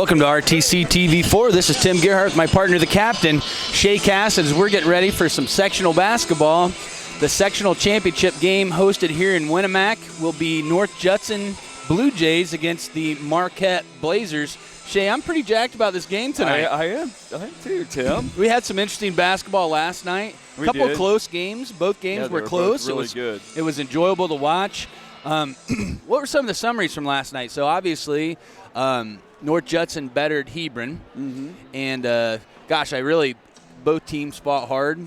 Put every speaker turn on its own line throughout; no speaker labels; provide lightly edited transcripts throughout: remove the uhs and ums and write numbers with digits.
Welcome to RTC TV4. This is Tim Gerhardt, my partner, the captain, Shay Cass, as we're getting ready for some sectional basketball. The sectional championship game hosted here in Winamac will be North Judson Blue Jays against the Marquette Blazers. Shay, I'm pretty jacked about this game tonight.
I am too, Tim.
We had some interesting basketball last night. A couple of close games. Both games were close.
Really good.
It was enjoyable to watch. What were some of the summaries from last night? So obviously, North Judson bettered Hebron, and both teams fought hard,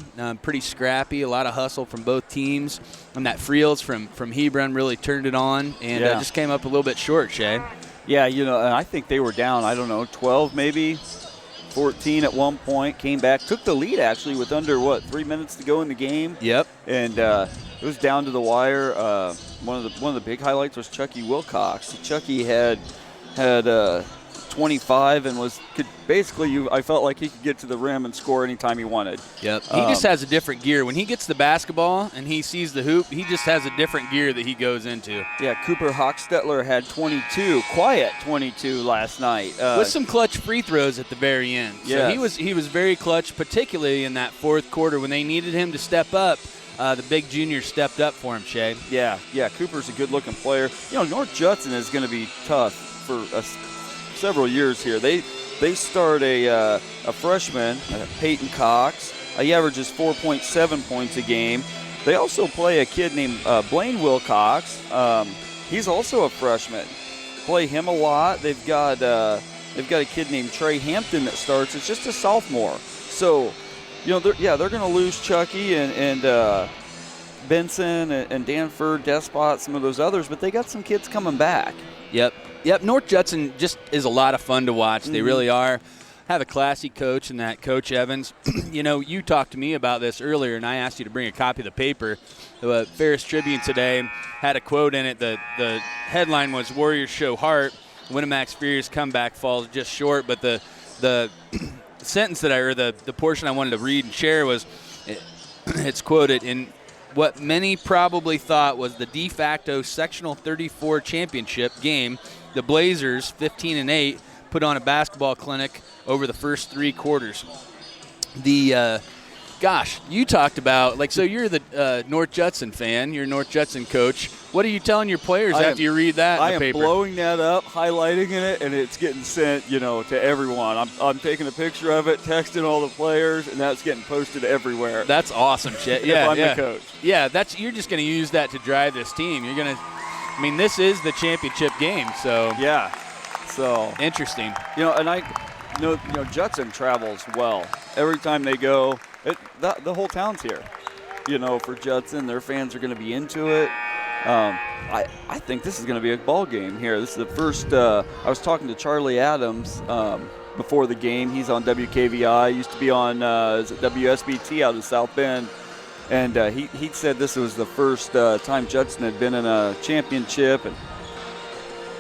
pretty scrappy, a lot of hustle from both teams. And that Friels from Hebron really turned it on, and just came up a little bit short, Shay.
Yeah, and I think they were down, 12 maybe, 14 at one point, came back, took the lead actually with under, 3 minutes to go in the game.
Yep.
And it was down to the wire. One of the big highlights was Chucky Wilcox. Chucky had 25 and I felt like he could get to the rim and score anytime he wanted.
Yep. He just has a different gear. When he gets the basketball and he sees the hoop, he just has a different gear that he goes into.
Yeah, Cooper Hochstetler had 22, quiet 22 last night.
With some clutch free throws at the very end.
Yeah.
So he was very clutch, particularly in that fourth quarter when they needed him to step up. The big junior stepped up for him, Shay.
Yeah, Cooper's a good-looking player. North Judson is going to be tough for several years here. They start a freshman, Peyton Cox. He averages 4.7 points a game. They also play a kid named Blaine Wilcox. He's also a freshman. Play him a lot. They've got a kid named Trey Hampton that starts. It's just a sophomore. So, they're going to lose Chucky and Benson and Danford, Despot, some of those others, but they got some kids coming back.
Yep. North Judson just is a lot of fun to watch. They really are. Have a classy coach in that Coach Evans. You talked to me about this earlier, and I asked you to bring a copy of the paper. The Ferris Tribune today had a quote in it. The headline was "Warriors Show Heart. Winamac's fierce comeback falls just short." But the sentence the portion I wanted to read and share was, it's quoted in what many probably thought was the de facto sectional 34 championship game. The Blazers, 15-8, put on a basketball clinic over the first three quarters. You talked about, so you're the North Judson fan, you're a North Judson coach. What are you telling your players after you read that in the paper?
I am blowing that up, highlighting it, and it's getting sent, to everyone. I'm taking a picture of it, texting all the players, and that's getting posted everywhere.
That's awesome, shit.
Yeah, I'm the coach.
Yeah, you're just going to use that to drive this team. You're going to, this is the championship game, so.
Yeah, so.
Interesting.
And I know, Judson travels well. Every time they go, the whole town's here. For Judson, their fans are going to be into it. I think this is going to be a ball game here. This is the first. I was talking to Charlie Adams before the game. He's on WKVI. Used to be on WSBT out of South Bend, and he said this was the first time Judson had been in a championship. And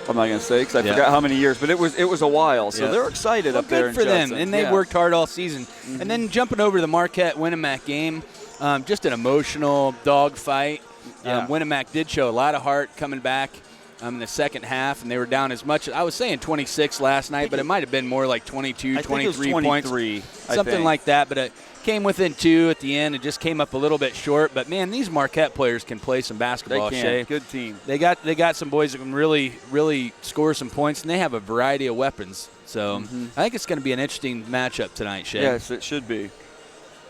I'm not going to say because I forgot how many years, but it was a while. So they're excited up there in
Judson. Good for them, and they worked hard all season. And then jumping over to the Marquette Winamac game, just an emotional dogfight. Winamac did show a lot of heart coming back in the second half, and they were down as much. I was saying 26 last night, but it might have been more like 22, 23 points. Something like that, but it came within 2 at the end. It just came up a little bit short. But, man, these Marquette players can play some basketball,
They can.
Shay.
Good team.
They got some boys that can really, really score some points, and they have a variety of weapons. So I think it's going to be an interesting matchup tonight, Shay.
Yes, it should be.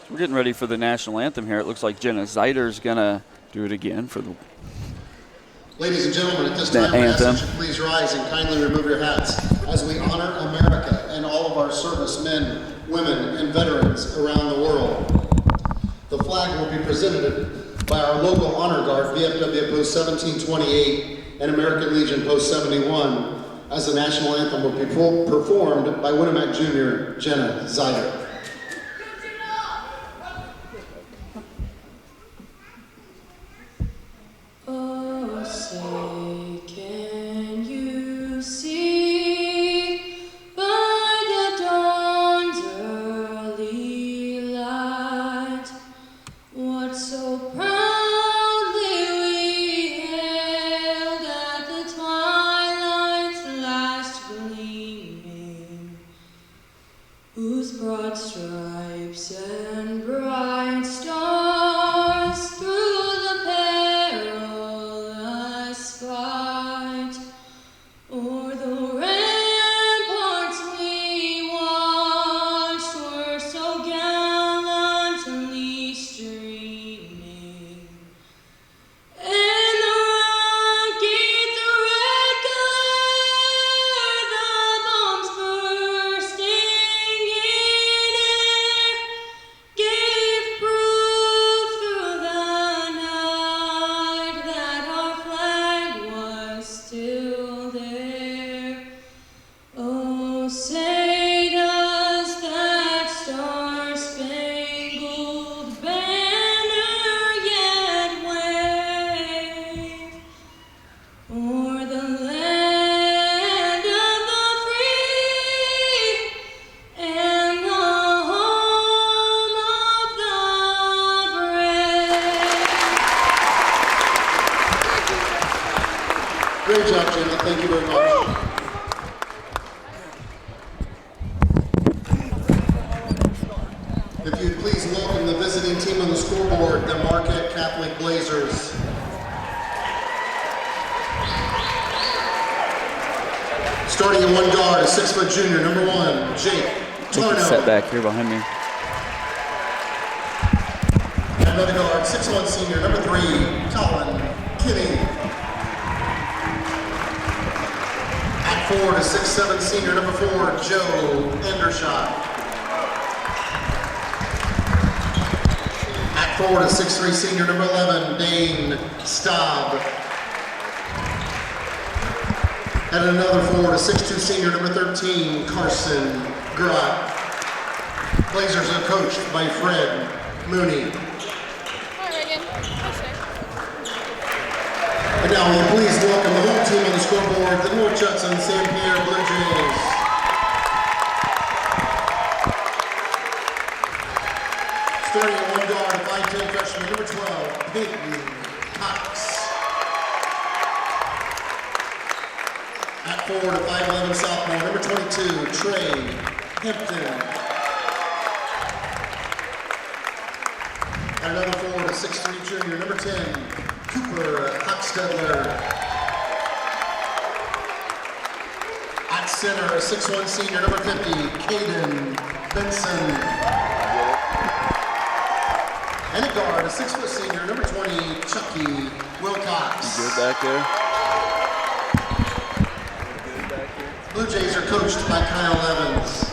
We're getting ready for the national anthem here. It looks like Jenna Zeider's going to do it again for the
Ladies and gentlemen, at this time, I ask that you please rise and kindly remove your hats as we honor America and all of our servicemen, women, and veterans around the world. The flag will be presented by our local honor guard, VFW Post 1728 and American Legion Post 71, as the national anthem will be performed by Winamac Junior Jenna Zeider.
Oh, say, can you see by the dawn's early light what so proudly we hailed at the twilight's last gleaming? whose broad stripes and bright stars through the perilous fight o'er the ramparts we watched were so gallantly streaming. And the rocket, the red glare, the bombs bursting in air, gave proof through the night that our flag was still there. Oh, say does that star-spangled banner yet wave o'er the land of the free and the home of the brave?
Great job, Jenna. Thank you very much. If you'd please welcome the visiting team on the scoreboard, the Marquette Catholic Blazers. Starting in one guard, a 6-foot junior, number 1, Jake Tarno.
Set back here behind me.
And another guard, 6'1" senior, number 3, Colin Kinney. At forward, a 6'7" senior, number 4, Joe Endershot. At forward, a 6'3" senior, number 11, Dane Staub. And another forward, a 6'2" senior, number 13, Carson Grott. Blazers are coached by Fred Mooney. And now will you please welcome the whole team on the scoreboard, the North Judson St. Pierre Blue Jays. Starting at one guard, 5'10" freshman, number 12, Peyton Cox. At forward, a 5'11" sophomore, number 22, Trey Hampton. And another forward, a 6'3" junior, number 10, Cooper Hochstedler. At center, a 6'1" senior, number 50, Caden Benson. And a guard, a 6-foot senior, number 20, Chucky Wilcox.
Good back there.
Blue Jays are coached by Kyle Evans.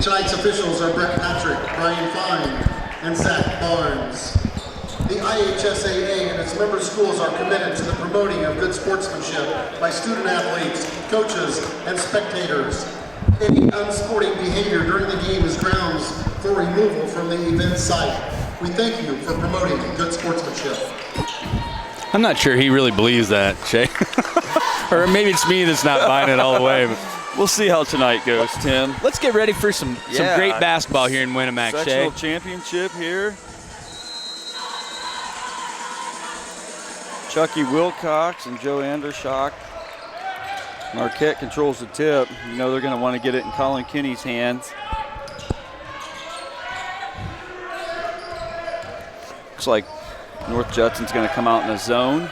Tonight's officials are Brett Patrick, Brian Fine, and Zach Barnes. The IHSAA and its member schools are committed to the promoting of good sportsmanship by student athletes, coaches, and spectators. Any unsporting behavior during the game is grounds for removal from the event site. We thank you for promoting good sportsmanship.
I'm not sure he really believes that, Shay. Or maybe it's me that's not buying it all the way. But
We'll see how tonight goes, Tim.
let's get ready for some great basketball here in Winamac, Shay.
Sectional championship here. Chucky Wilcox and Joe Andershock. Marquette controls the tip. You know they're going to want to get it in Colin Kinney's hands. Looks like North Judson's going to come out in a zone.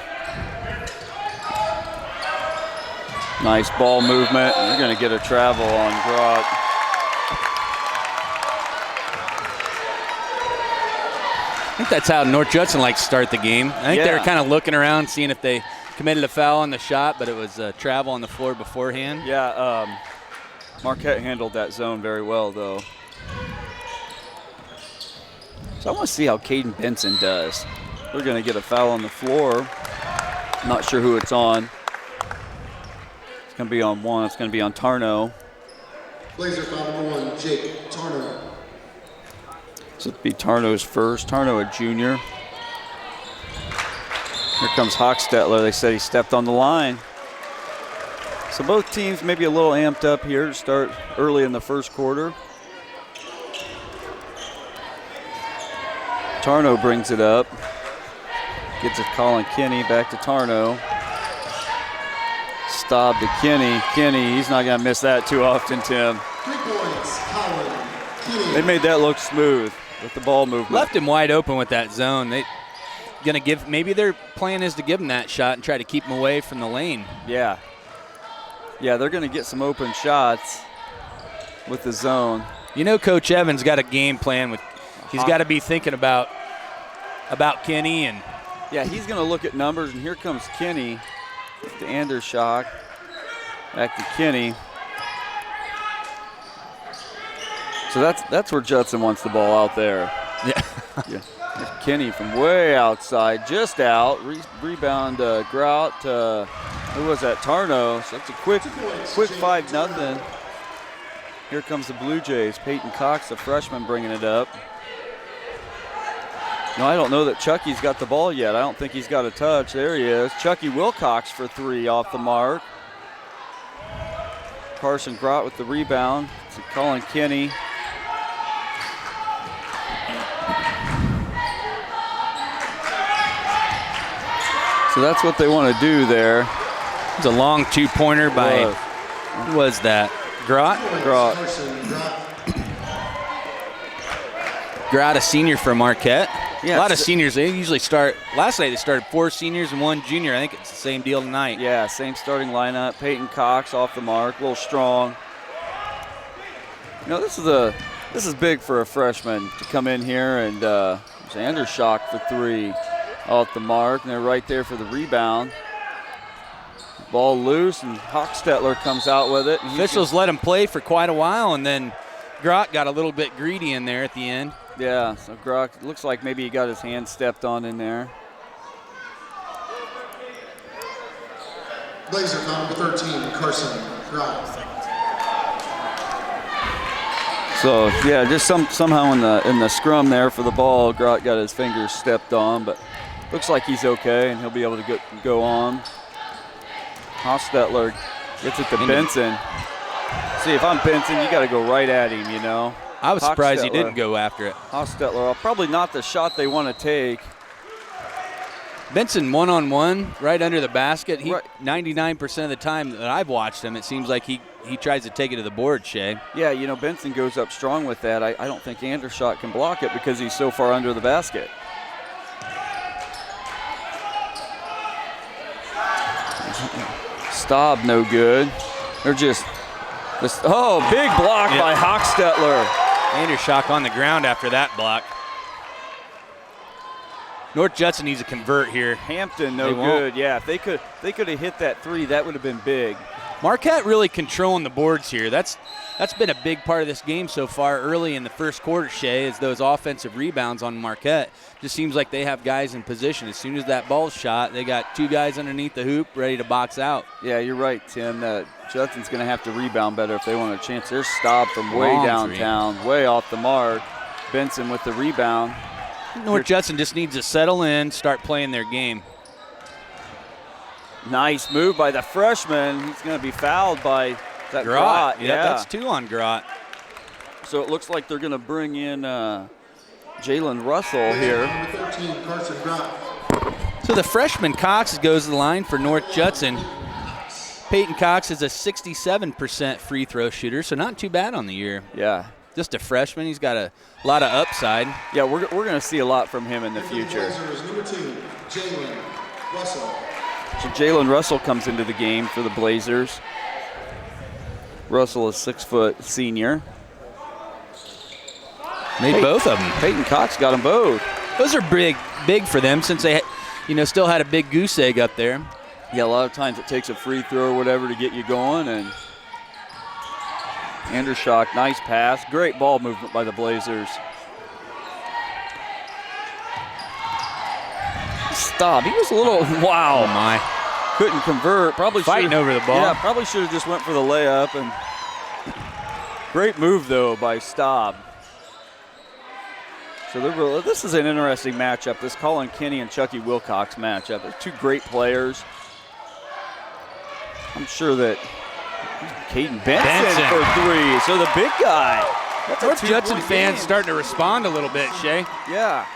Nice ball movement. They're going to get a travel on Grott.
I think that's how North Judson likes to start the game. I think they were kind of looking around, seeing if they committed a foul on the shot, but it was travel on the floor beforehand.
Yeah, Marquette handled that zone very well, though. So I want to see how Caden Benson does. They're going to get a foul on the floor. Not sure who it's on. It's going to be on one. It's going to be on Tarno.
Blazer foul number 1, Jake Tarno.
So it'll be Tarno's first. Tarno, a junior. Here comes Hochstetler. They said he stepped on the line. So both teams maybe a little amped up here to start early in the first quarter. Tarno brings it up. Gets it Colin Kinney, back to Tarno. Staub to Kinney. Kinney, he's not going to miss that too often, Tim.
3 points. 6, Colin Kinney.
They made that look smooth with the ball movement.
Left him wide open with that zone. They gonna give. Maybe their plan is to give him that shot and try to keep him away from the lane.
Yeah. Yeah, they're going to get some open shots with the zone.
You know, Coach Evans got a game plan with. He's got to be thinking about Kenny and.
Yeah, he's going to look at numbers, and here comes Kenny to Andershock. Back to Kenny. So that's where Judson wants the ball out there.
Yeah.
Yeah. There's Kenny from way outside, just out. Rebound Grout. Who was that? Tarno. So that's a quick 5-0. Here comes the Blue Jays. Peyton Cox, the freshman, bringing it up. No, I don't know that Chucky's got the ball yet. I don't think he's got a touch. There he is. Chucky Wilcox for 3 off the mark. Carson Grout with the rebound to Colin Kinney. So that's what they want to do there.
It's a long 2-pointer by. Who was that? Grout? Grout, a senior from Marquette.
Yeah,
a lot of seniors. They usually start. Last night they started 4 seniors and 1 junior. I think it's the same deal tonight.
Yeah, same starting lineup. Peyton Cox off the mark, a little strong. You know, this is big for a freshman to come in here, and Andershock for 3 off the mark, and they're right there for the rebound. Ball loose, and Hochstetler comes out with it.
Officials let him play for quite a while, and then Grout got a little bit greedy in there at the end.
Yeah, so Grout looks like maybe he got his hand stepped on in there.
Blazer foul number 13, Carson Grout.
So yeah, just somehow in the scrum there for the ball, Grout got his fingers stepped on, but looks like he's okay, and he'll be able to go on. Hostetler gets it to Benson. See, if I'm Benson, you got to go right at him, you know.
I was surprised he didn't go after it.
Hostetler, probably not the shot they want to take.
Benson one-on-one right under the basket. 99% of the time that I've watched him, it seems like he tries to take it to the board, Shay.
Yeah, you know, Benson goes up strong with that. I don't think Andershock can block it because he's so far under the basket. Staub no good. They're just big block by Hochstetler.
Andershock on the ground after that block. North Judson needs to convert here.
Hampton no good. Yeah, if they could have hit that 3, that would have been big.
Marquette really controlling the boards here. That's been a big part of this game so far early in the first quarter, Shay, is those offensive rebounds on Marquette. Just seems like they have guys in position. As soon as that ball's shot, they got 2 guys underneath the hoop ready to box out.
Yeah, you're right, Tim. Judson's going to have to rebound better if they want a chance. There's Staub from way downtown, way off the mark. Benson with the rebound.
North Judson just needs to settle in, start playing their game.
Nice move by the freshman. He's going to be fouled by that
Grout.
Yeah,
that's 2 on Grout.
So it looks like they're going to bring in Jalen Russell here.
Number 13, Carson Grout.
So the freshman Cox goes to the line for North Judson. Peyton Cox is a 67% free throw shooter, so not too bad on the year.
Yeah.
Just a freshman. He's got a lot of upside.
Yeah, we're going to see a lot from him in the future.
Number 2, Jalen Russell.
So Jalen Russell comes into the game for the Blazers. Russell is 6-foot senior.
Made both of them.
Peyton Cox got them both.
Those are big for them since they, still had a big goose egg up there.
Yeah, a lot of times it takes a free throw or whatever to get you going. And Andershock, nice pass. Great ball movement by the Blazers. Stop. He was a little, wow.
Oh, my.
Couldn't convert. Probably
fighting over the ball.
Yeah, probably should have just went for the layup. And great move, though, by Staub. So this is an interesting matchup, this Colin Kinney and Chucky Wilcox matchup. They're 2 great players. I'm sure that Caden Benson for 3. So the big guy.
North Judson fans starting to respond a little bit, Shay.
Yeah.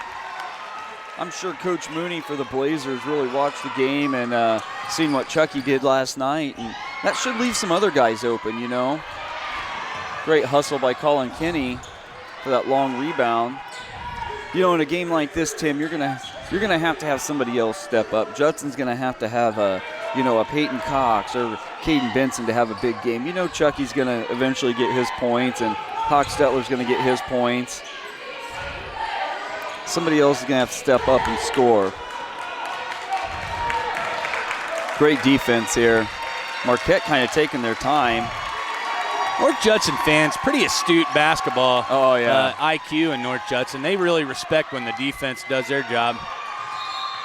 I'm sure Coach Mooney for the Blazers really watched the game and seen what Chucky did last night. And that should leave some other guys open, you know. Great hustle by Colin Kinney for that long rebound. You know, in a game like this, Tim, you're gonna have to have somebody else step up. Judson's gonna have to have a Peyton Cox or Caden Benson to have a big game. You know, Chucky's gonna eventually get his points, and Hochstetler's gonna get his points. Somebody else is gonna have to step up and score. Great defense here. Marquette kind of taking their time.
North Judson fans, pretty astute basketball IQ in North Judson. They really respect when the defense does their job.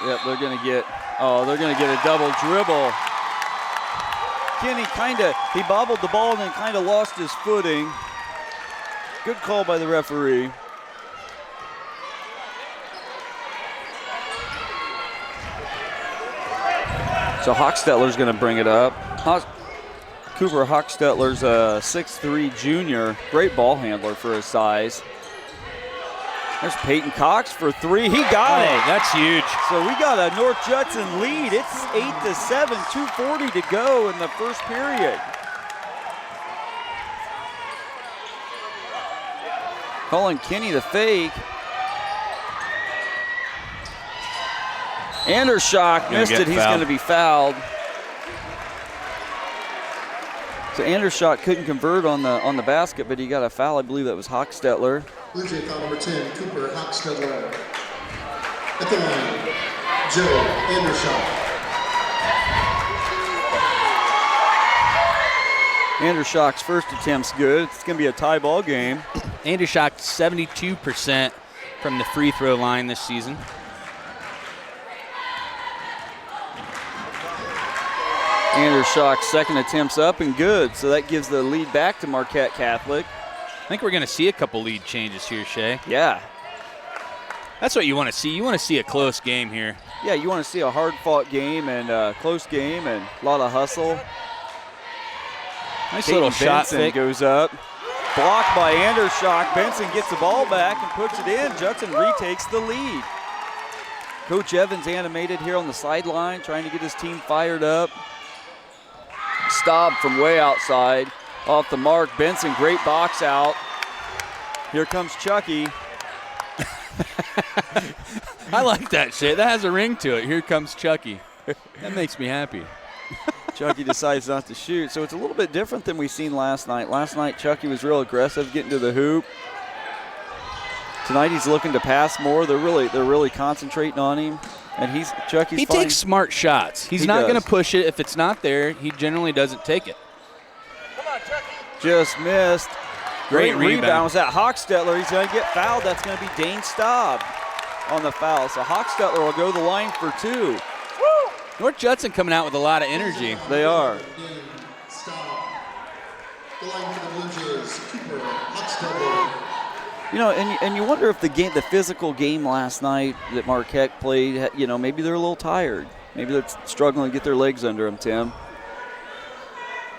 Yep, they're gonna get a double dribble. Kinney he bobbled the ball and then kind of lost his footing. Good call by the referee. So Hochstetler's going to bring it up. Cooper Hochstetler's a 6'3" junior. Great ball handler for his size. There's Peyton Cox for three. He got it.
That's huge.
So we got a North Judson lead. It's 8-7, 2:40 to go in the first period. Colin Kinney the fake. Andershock missed it. He's going to be fouled. So Andershock couldn't convert on the basket, but he got a foul. I believe that was Hochstetler.
Blue Jay foul number 10, Cooper Hochstetler. At the line, Joe
Andershock's first attempt's good. It's going to be a tie ball game.
Andershock 72% from the free throw line this season.
Andershock's second attempt's up and good, so that gives the lead back to Marquette Catholic.
I think we're going to see a couple lead changes here, Shay.
Yeah.
That's what you want to see. You want to see a close game here.
Yeah, you want to see a hard-fought game and a close game and a lot of hustle.
Nice little shot fake.
Goes up. Blocked by Andershock. Benson gets the ball back and puts it in. Judson retakes the lead. Coach Evans animated here on the sideline, trying to get his team fired up. Staub from way outside. Off the mark. Benson, great box out. Here comes Chucky.
I like that shit. That has a ring to it. Here comes Chucky. That makes me happy.
Chucky decides not to shoot. So it's a little bit different than we seen last night. Last night, Chucky was real aggressive, getting to the hoop. Tonight, he's looking to pass more. They're really concentrating on him. And Chucky's
He
fine.
takes smart shots. He's not going to push it. If it's not there, he generally doesn't take it.
Come on, Chucky. Just missed. Great rebound. Was that Hochstetler? He's going to get fouled. That's going to be Dane Staub on the foul. So Hochstetler will go the line for two.
Woo! North Judson coming out with a lot of energy.
They are.
Stop. The line for the Blue Jays, Cooper Hochstetler.
You know, and you wonder if the physical game last night that Marquette played, you know, maybe they're a little tired. Maybe they're struggling to get their legs under them, Tim.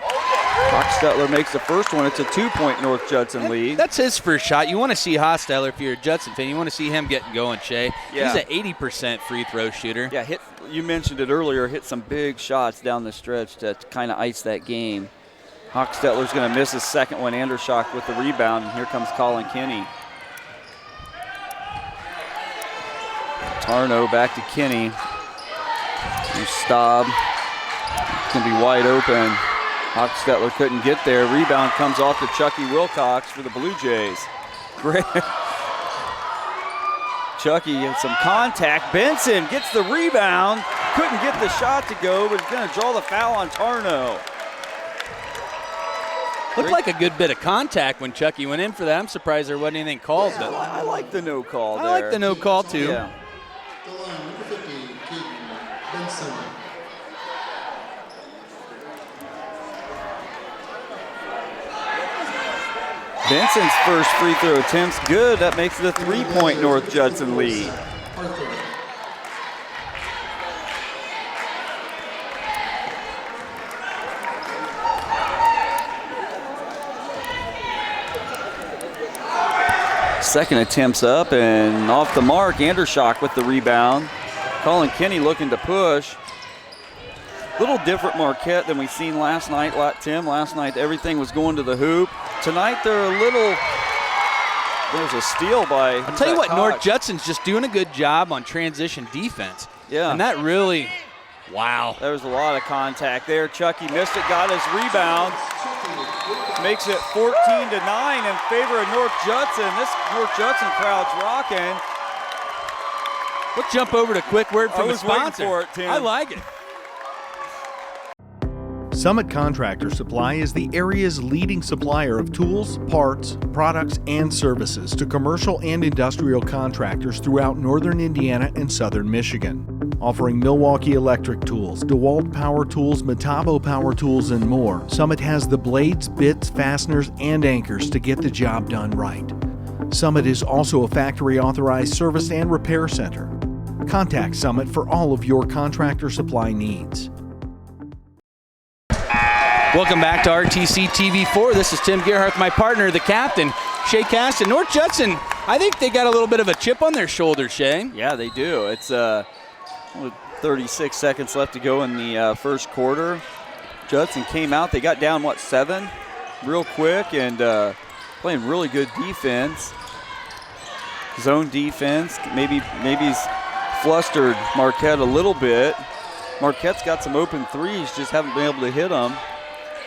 Hochstetler makes the first one. It's a 2-point North Judson lead.
That's his first shot. You want to see Hochstetler, if you're a Judson fan, you want to see him getting going, Shay.
Yeah.
He's an 80% free throw shooter.
Yeah, you mentioned it earlier, hit some big shots down the stretch to kind of ice that game. Hochstetler's going to miss his second one. Andershock with the rebound, and here comes Colin Kinney. Tarno back to Kinney. There's Staub. It's going to be wide open. Hochstetler couldn't get there. Rebound comes off to Chucky Wilcox for the Blue Jays. Great. Chucky had some contact. Benson gets the rebound. Couldn't get the shot to go, but he's going to draw the foul on Tarno.
Looked like a good bit of contact when Chucky went in for that. I'm surprised there wasn't anything called.
Yeah, I like the no call there.
I like the no call, too.
The
Yeah.
line, number 50, Caden Benson.
Benson's first free throw attempt's good. That makes it a 3-point North Judson lead.
Arthur.
Second attempt's up and off the mark. Andershock with the rebound. Colin Kinney looking to push. Little different Marquette than we seen last night, Tim. Last night everything was going to the hoop. tonight they're a little. There's a steal by.
I'll tell you what,
Cox.
North Judson's just doing a good job on transition defense.
Yeah.
And that really, wow.
There was a lot of contact there. Chucky missed it, got his rebound. Makes it 14-9 in favor of North Judson. This North Judson crowd's rocking.
We'll jump over to a quick word from the sponsor.
For it, Tim.
I like it.
Summit Contractor Supply is the area's leading supplier of tools, parts, products, and services to commercial and industrial contractors throughout northern Indiana and southern Michigan. Offering Milwaukee Electric Tools, DeWalt Power Tools, Metabo Power Tools, and more, Summit has the blades, bits, fasteners, and anchors to get the job done right. Summit is also a factory-authorized service and repair center. Contact Summit for all of your contractor supply needs.
Welcome back to RTC TV4. This is Tim Gerhardt, my partner, the captain, Shay Caston. North Judson, I think they got a little bit of a chip on their shoulder, Shay.
Yeah, they do. It's 36 seconds left to go in the first quarter. Judson came out. They got down, 7? Real quick and playing really good defense. Zone defense. Maybe he's flustered Marquette a little bit. Marquette's got some open threes, just haven't been able to hit them.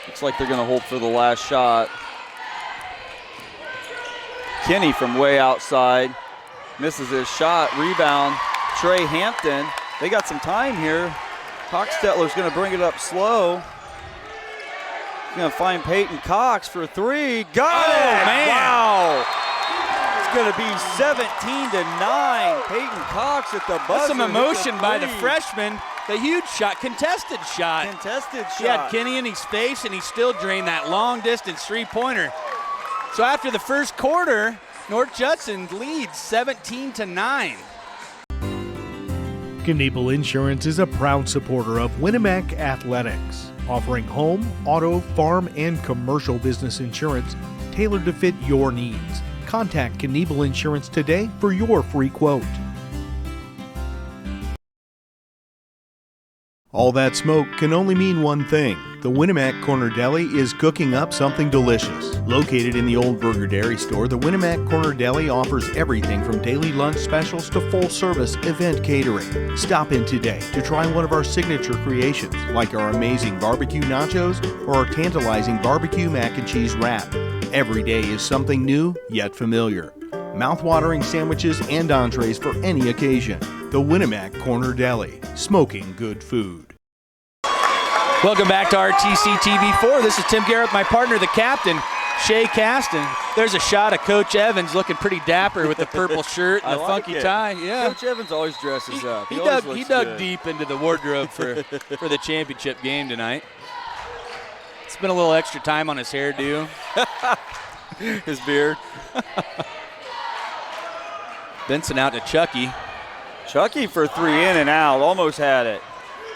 Looks like they're going to hold for the last shot. Kenny from way outside misses his shot. Rebound, Trey Hampton. They got some time here. Hochstetler's going to bring it up slow. He's going to find Peyton Cox for 3. Got it!
Man.
Wow! It's going to be 17-9. Peyton Cox at the buzzer.
That's some emotion by the
three.
freshman. The huge shot, contested shot.
Contested shot.
He had Kenny in his face, and he still drained that long-distance three-pointer. So after the first quarter, North Judson leads 17-9.
Kniebel Insurance is a proud supporter of Winamac Athletics, offering home, auto, farm, and commercial business insurance tailored to fit your needs. Contact Kniebel Insurance today for your free quote. All that smoke can only mean one thing. The Winamac Corner Deli is cooking up something delicious. Located in the Old Burger Dairy Store, the Winamac Corner Deli offers everything from daily lunch specials to full-service event catering. Stop in today to try one of our signature creations, like our amazing barbecue nachos or our tantalizing barbecue mac and cheese wrap. Every day is something new, yet familiar. Mouth-watering sandwiches and entrees for any occasion. The Winamac Corner Deli, smoking good food.
Welcome back to RTC TV4. This is Tim Garrett, my partner, the captain, Shay Caston. There's a shot of Coach Evans looking pretty dapper with the purple shirt and the funky tie. Yeah,
Coach Evans always dresses up.
He
always
dug
looks good.
deep into the wardrobe for the championship game tonight. Spent a little extra time on his hairdo.
His beard.
Benson out to Chucky.
Chucky for 3 in and out. Almost had it.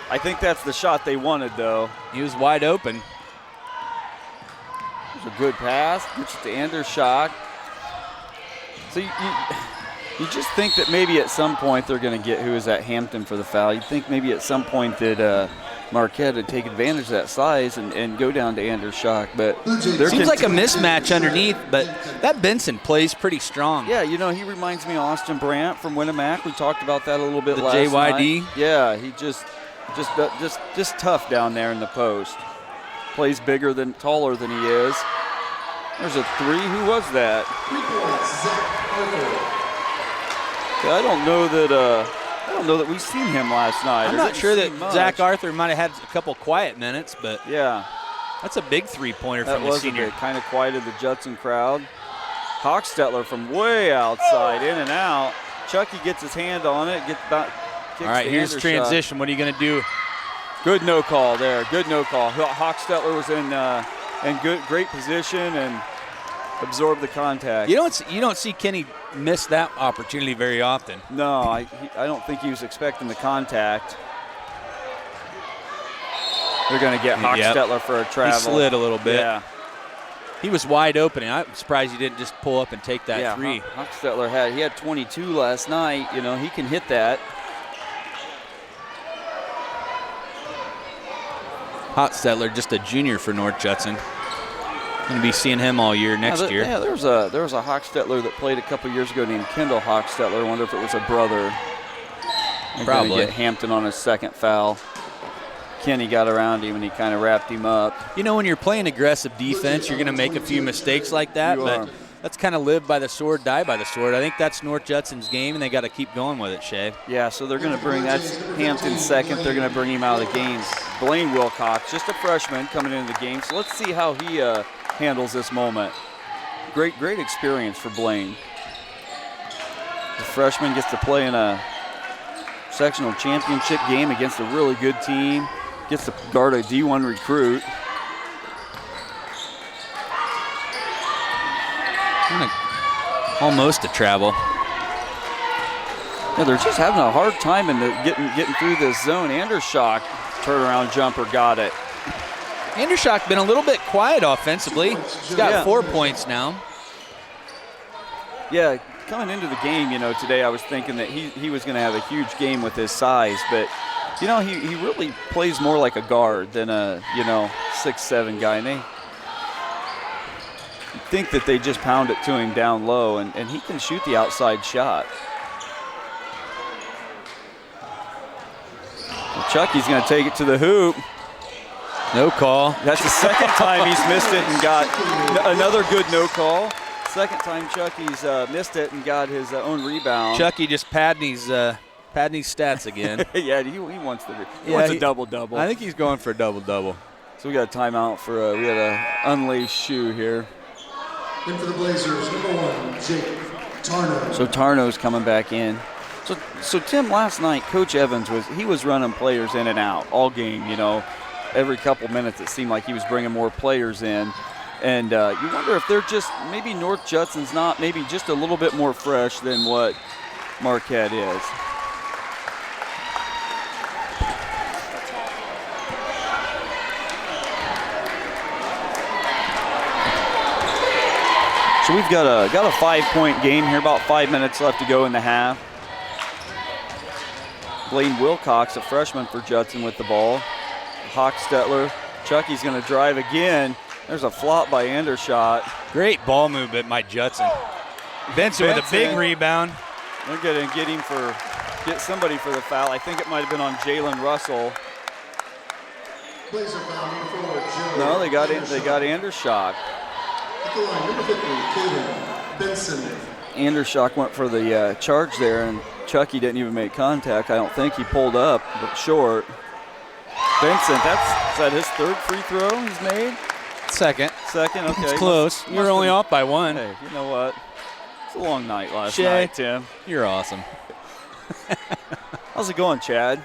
I think that's the shot they wanted, though.
He was wide open.
It was a good pass. Gets it to Andershock. So you just think that maybe at some point they're going to get, who is that, Hampton for the foul. You'd think maybe at some point that Marquette would take advantage of that size and go down to Andershock. But
Seems like a mismatch underneath, but that Benson plays pretty strong.
Yeah, you know, he reminds me of Austin Brandt from Winamac. We talked about that a little bit last
JYD.
night. Yeah, he just tough down there in the post. Plays taller than he is. There's a 3. Who was that? I don't know that we've seen him last night.
I'm not sure that Zach Arthur might have had a couple quiet minutes, but
yeah,
that's a big three-pointer from the
was
senior.
Kind of quieted the Judson crowd. Hochstetler from way outside, in and out. Chucky gets his hand on it.
All right, here's transition. What are you going to do?
Good no call there. Good no call. Hochstetler was in great position and absorbed the contact.
You don't see Kenny miss that opportunity very often.
No, I don't think he was expecting the contact. They're going to get Hochstetler for a travel.
He slid a little bit.
Yeah.
He was wide open, and I'm surprised he didn't just pull up and take that three.
Hochstetler had 22 last night. You know, he can hit that.
Hochstetler, just a junior for North Judson. Going to be seeing him all year next year.
Yeah, there was a Hochstetler that played a couple years ago named Kendall Hochstetler. I wonder if it was a brother. They're
Probably.
gonna get Hampton on his second foul. Kenny got around him and he kind of wrapped him up.
You know, when you're playing aggressive defense, you're going to make a few mistakes like that, but let's kind of live by the sword, die by the sword. I think that's North Judson's game, and they got to keep going with it, Shay.
Yeah, so they're going to bring, that's Hampton's second. They're going to bring him out of the game. Blaine Wilcox, just a freshman coming into the game. So let's see how he handles this moment. Great experience for Blaine. The freshman gets to play in a sectional championship game against a really good team. Gets to guard a D1 recruit.
Almost a travel.
Yeah, they're just having a hard time in getting through this zone. Andershock turnaround jumper got it.
Andershock been a little bit quiet offensively. He's got 4 points now.
Yeah, coming into the game, today I was thinking that he was going to have a huge game with his size, but he really plays more like a guard than a 6'7" guy. And they think that they just pound it to him down low, and he can shoot the outside shot. Well, Chucky's going to take it to the hoop.
No call.
That's the second time he's missed it and got another good no call. Second time Chucky's missed it and got his own rebound.
Chucky just padding his stats again.
Yeah, he wants a double-double.
I think he's going for a double-double.
So we got a timeout for we had a unlaced shoe here.
In for the Blazers, number 1, Jake Tarno.
So Tarno's coming back in. So Tim, last night, Coach Evans was running players in and out all game. Every couple minutes it seemed like he was bringing more players in. And you wonder if they're just, maybe North Judson's not, maybe just a little bit more fresh than what Marquette is. So we've got a 5-point game here, about 5 minutes left to go in the half. Blaine Wilcox, a freshman for Judson, with the ball. Hochstetler, Chucky's going to drive again. There's a flop by Andershot.
Great ball movement by Judson. Benson with a big rebound.
They're going to get somebody for the foul. I think it might have been on Jalen Russell.
Blazer foul, number 4, Joe.
No, they got Andershot.
At the line, number 50, Caden Benson.
Andershot went for the charge there, and Chucky didn't even make contact. I don't think he pulled up, but short. Benson, is that his third free throw he's made?
Second,
okay.
It's close. You're only off by one.
Hey, you know what? It's a long night last
Shay,
night, Tim.
You're awesome.
How's it going, Chad?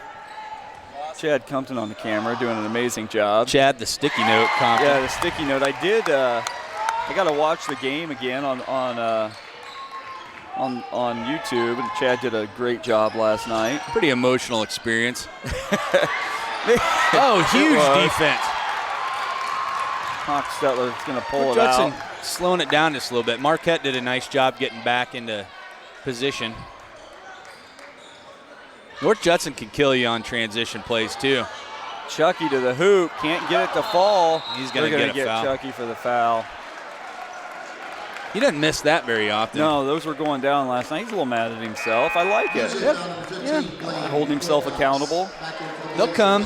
Chad Compton on the camera, doing an amazing job.
Chad, the sticky note Compton.
Yeah, the sticky note. I did. I got to watch the game again on YouTube, and Chad did a great job last night.
Pretty emotional experience. Oh, huge defense.
Hochstetler's going to pull it
Judson
out.
slowing it down just a little bit. Marquette did a nice job getting back into position. North Judson can kill you on transition plays too.
Chucky to the hoop, can't get it to fall.
He's going to get a foul.
Chucky for the foul.
He doesn't miss that very often.
No, those were going down last night. He's a little mad at himself. I like it.
Yeah.
Holding himself accountable.
They'll come.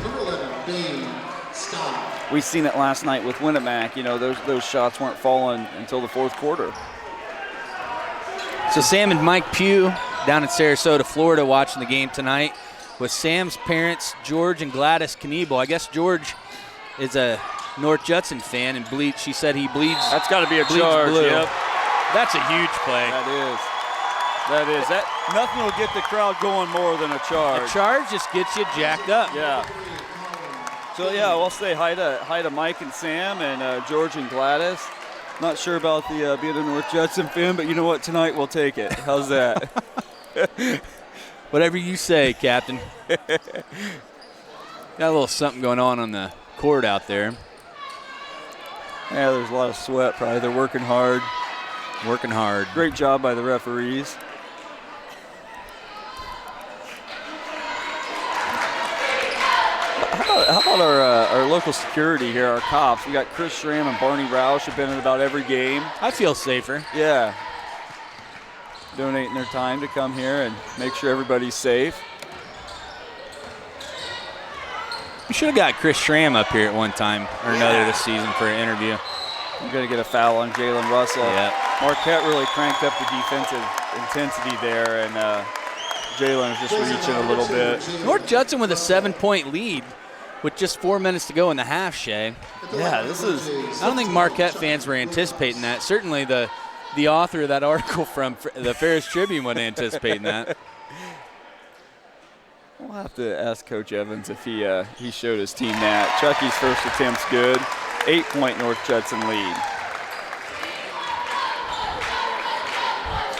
We seen it last night with Winamac. Those shots weren't falling until the fourth quarter.
So Sam and Mike Pugh down in Sarasota, Florida, watching the game tonight with Sam's parents, George and Gladys Kniebel. I guess George is a North Judson fan and bleeds. She said he bleeds.
That's got to be a charge.
Blue.
Yep.
That's a huge play.
That is. Nothing will get the crowd going more than a charge.
A charge just gets you jacked up.
Yeah. So yeah, we'll say hi to Mike and Sam and George and Gladys. Not sure about the being a North Judson fan, but you know what? Tonight we'll take it. How's that?
Whatever you say, Captain. Got a little something going on the court out there.
Yeah, there's a lot of sweat probably. They're working hard.
Working hard.
Great job by the referees. about our local security here, our cops? We got Chris Schramm and Barney Roush have been in about every game.
I feel safer.
Yeah. Donating their time to come here and make sure everybody's safe.
We should have got Chris Schramm up here at one time or another this season for an interview.
We're going to get a foul on Jalen Russell.
Yeah.
Marquette really cranked up the defensive intensity there, and Jalen is just reaching a little bit.
North Judson with a 7-point lead with just 4 minutes to go in the half, Shay.
Yeah, this is.
I don't think Marquette fans were anticipating that. Certainly the author of that article from the Ferris Tribune wasn't anticipating that.
We'll have to ask Coach Evans if he showed his team that. Chucky's first attempt's good. 8-point North Judson lead.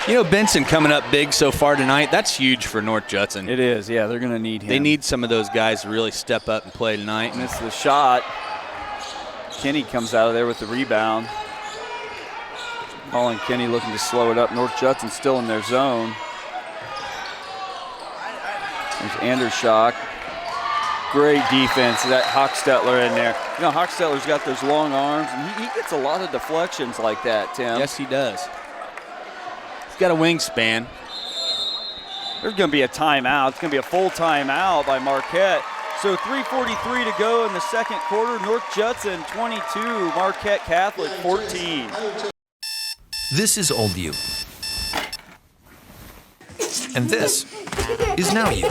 You know, Benson coming up big so far tonight. That's huge for North Judson.
It is, yeah. They're going to need him.
They need some of those guys to really step up and play tonight.
Missed the shot. Kenny comes out of there with the rebound. Colin Kenny looking to slow it up. North Judson still in their zone. There's Andershock. Great defense. That Hochstetler in there. You know, Hochstetler's got those long arms, and he gets a lot of deflections like that, Tim.
Yes, he does. He's got a wingspan.
There's going to be a timeout. It's going to be a full timeout by Marquette. So 3:43 to go in the second quarter. North Judson 22, Marquette Catholic 14.
This is Old You. And this is Now You.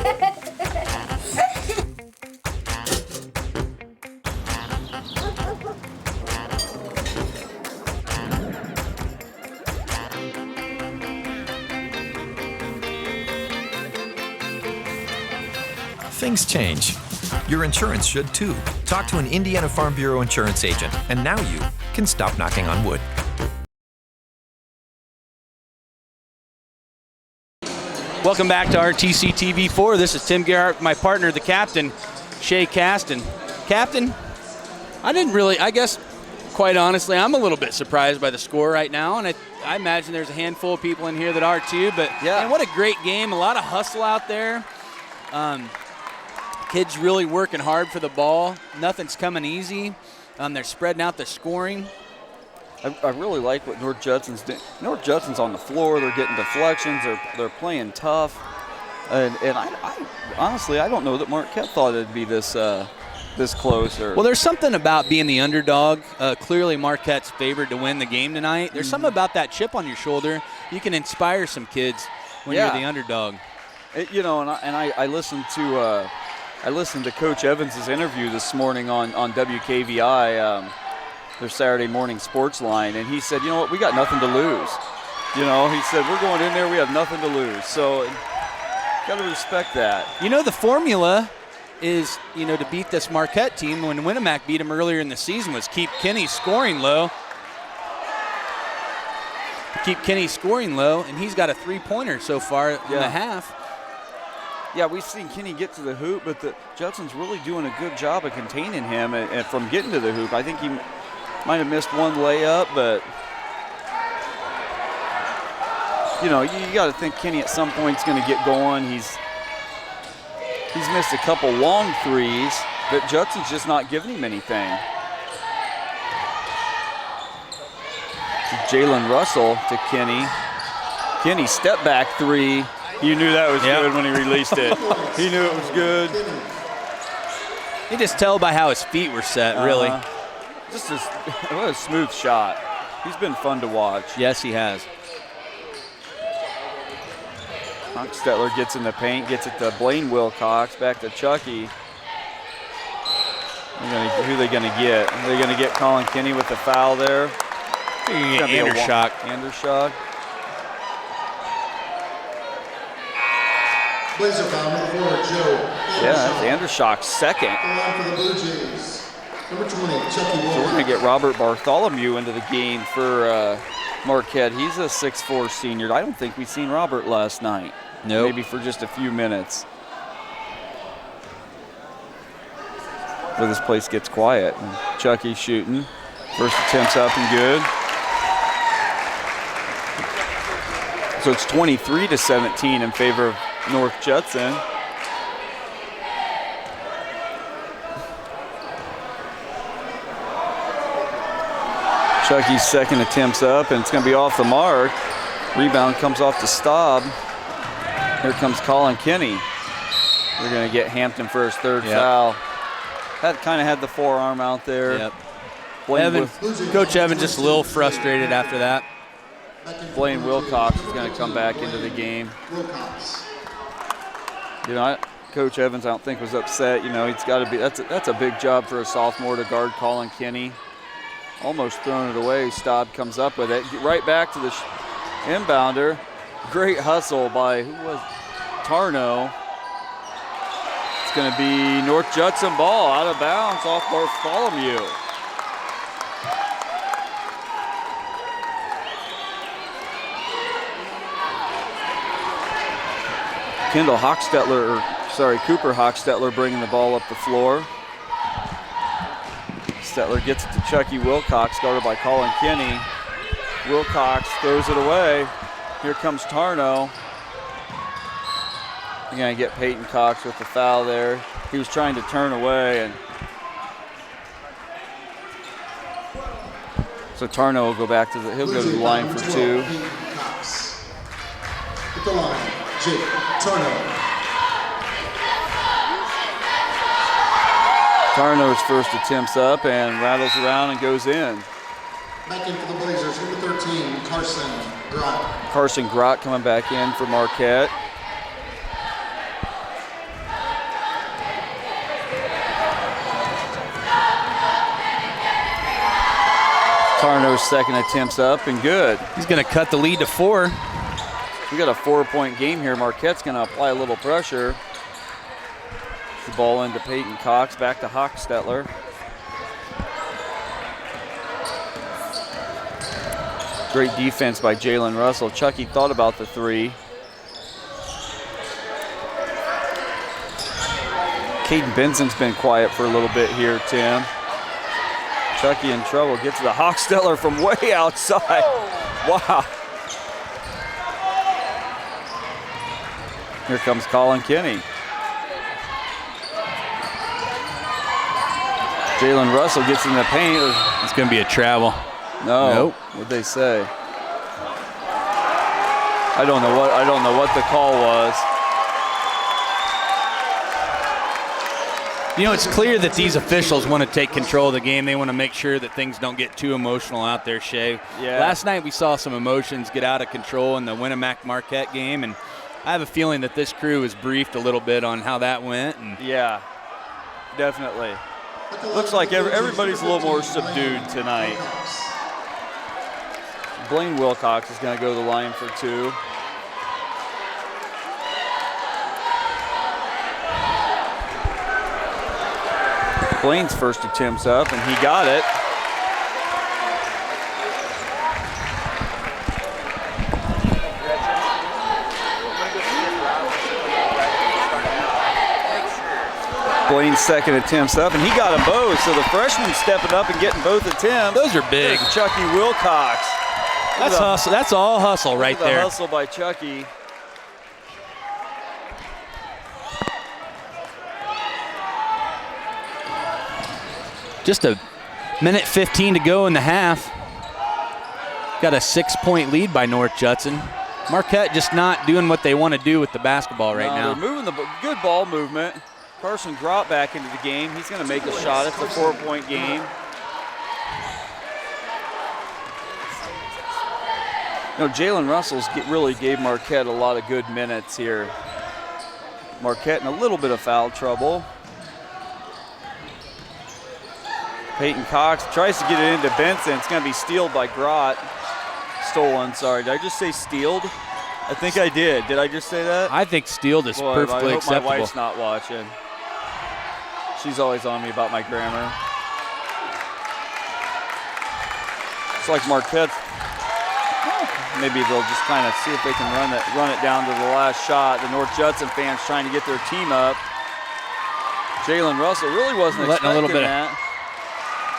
Things change. Your insurance should too. Talk to an Indiana Farm Bureau insurance agent, and now you can stop knocking on wood.
Welcome back to RTC TV4. This is Tim Gerhardt, my partner, the captain, Shay Caston. Captain, I guess, quite honestly, I'm a little bit surprised by the score right now, and I imagine there's a handful of people in here that are too, but
yeah.
Man, what a great game. A lot of hustle out there. Kids really working hard for the ball. Nothing's coming easy. They're spreading out the scoring.
I really like what North Judson's doing. North Judson's on the floor. They're getting deflections. They're playing tough. And I honestly, I don't know that Marquette thought it'd be this close.
Well, there's something about being the underdog. Clearly, Marquette's favored to win the game tonight. There's something about that chip on your shoulder. You can inspire some kids when you're the underdog.
I listened to Coach Evans' interview this morning on WKVI. Their Saturday morning sports line, and he said, you know what, we got nothing to lose. You know, he said, we're going in there, we have nothing to lose. So, got to respect that.
You know, the formula is, to beat this Marquette team when Winamac beat them earlier in the season was keep Kenny scoring low. Keep Kenny scoring low, and he's got a three-pointer so far in the half.
Yeah, we've seen Kenny get to the hoop, but Judson's really doing a good job of containing him and from getting to the hoop. I think he might have missed one layup, but you got to think Kenny at some point is going to get going. He's missed a couple long threes, but Judson's just not giving him anything. Jalen Russell to Kenny. Kenny step back three. You knew that was good when he released it. He knew it was good.
You just tell by how his feet were set, really.
What a smooth shot. He's been fun to watch.
Yes, he has.
Hochstetler gets in the paint, gets it to Blaine Wilcox, back to Chucky. Who are they going to get? Are they going to get Colin Kenny with the foul there?
Andershock.
Andershock.
Blazer foul number 4, Joe.
Yeah, that's Andershock's second.
For the Blue Jays. Number 20, Chucky
So we're
Wilcox.
going to get Robert Bartholomew into the game for Marquette. He's a 6'4 senior. I don't think we've seen Robert last night.
Nope.
Maybe for just a few minutes. But this place gets quiet. And Chucky shooting. First attempt's up and good. So it's 23-17 in favor of North Judson. Chucky's second attempt's up, and it's going to be off the mark. Rebound comes off the Staub. Here comes Colin Kinney. We're going to get Hampton for his third foul. That kind of had the forearm out there.
Yep. Coach Evans just a little frustrated after that.
Blaine Wilcox is going to come back into the game. You know, Coach Evans, I don't think was upset. You know, he's got to be. That's a big job for a sophomore to guard Colin Kinney. Almost thrown it away. Staub comes up with it. Right back to the inbounder. Great hustle by, who was Tarno. It's going to be North Judson ball out of bounds off Bartholomew. Cooper Hochstetler bringing the ball up the floor. Stetler gets it to Chucky Wilcox, guarded by Colin Kinney. Wilcox throws it away. Here comes Tarno. You're going to get Peyton Cox with the foul there. He was trying to turn away, and so Tarno will go back to he'll go to the line for two.
At the line, Jake Tarno.
Tarno's first attempt's up and rattles around and goes in.
Back in for the Blazers, number 13, Carson Grott.
Carson Grott coming back in for Marquette. Tarno's second attempt's up and good.
He's going to cut the lead to 4.
We got a 4-point game here. Marquette's going to apply a little pressure. The ball into Peyton Cox, back to Hochstetler. Great defense by Jalen Russell. Chucky thought about the three. Caden Benson's been quiet for a little bit here, Tim. Chucky in trouble. Gets to the Hochstetler from way outside. Wow. Here comes Colin Kinney. Jalen Russell gets in the paint.
It's going to be a travel.
No.
Nope.
What'd they say? I don't know what the call was.
You know, it's clear that these officials want to take control of the game. They want to make sure that things don't get too emotional out there, Shay.
Yeah.
Last night we saw some emotions get out of control in the Winamac Marquette game, and I have a feeling that this crew was briefed a little bit on how that went. And
yeah, definitely. Looks like everybody's a little more subdued tonight. Blaine Wilcox is going to go to the line for two. Blaine's first attempt's up, and he got it. Blaine's second attempt's up, and he got them both. So the freshman stepping up and getting both attempts.
those are big.
There's Chucky Wilcox.
That's hustle. That's all hustle right there.
Hustle by Chucky.
Just a minute 15 to go in the half. Got a 6-point lead by North Judson. Marquette just not doing what they want to do with the basketball right now.
They're moving good ball movement. Carson Grott back into the game. He's going to make a shot. It's a 4-point game. You know, Jalen Russell's really gave Marquette a lot of good minutes here. Marquette in a little bit of foul trouble. Peyton Cox tries to get it into Benson. It's going to be stealed by Grott. Stolen, sorry. Did I just say stealed? I think I did. Did I just say that?
I think stealed is perfectly
I hope
acceptable.
my wife's not watching. She's always on me about my grammar. It's like Marquette. Maybe they'll just kind of see if they can run it down to the last shot. The North Judson fans trying to get their team up. Jalen Russell really wasn't
letting a little bit
that.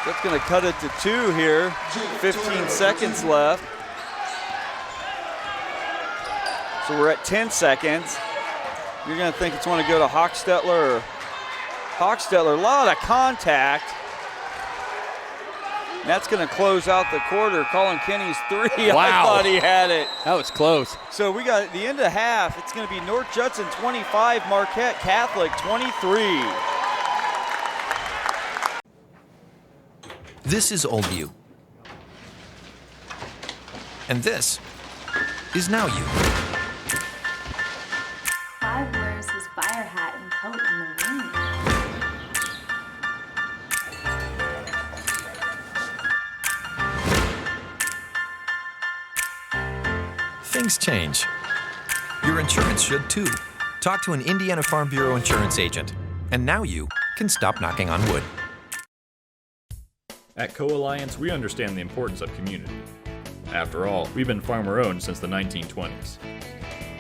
That's going to cut it to 2 here. 15 seconds left. So we're at 10 seconds. You're going to think it's going to go to Hochstetler. Hochstetler, a lot of contact. And that's going to close out the quarter. Colin Kenny's 3.
Wow.
I thought he had it.
That was close.
So we got the end of half. It's going to be North Judson 25, Marquette Catholic 23.
This is Old You. And this is Now You.
5 wears his fire hat and coat in the wind.
Things change. Your insurance should too. Talk to an Indiana Farm Bureau insurance agent. And now you can stop knocking on wood.
At Co-Alliance, we understand the importance of community. After all, we've been farmer-owned since the 1920s.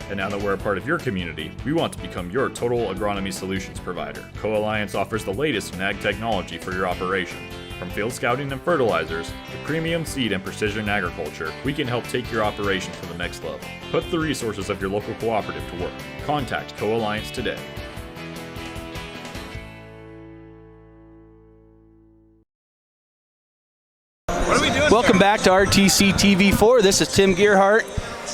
And now that we're a part of your community, we want to become your total agronomy solutions provider. Co-Alliance offers the latest in ag technology for your operation. From field scouting and fertilizers to premium seed and precision agriculture, we can help take your operation to the next level. Put the resources of your local cooperative to work. Contact Co-Alliance today.
Welcome back to RTC TV4. This is Tim Gearhart.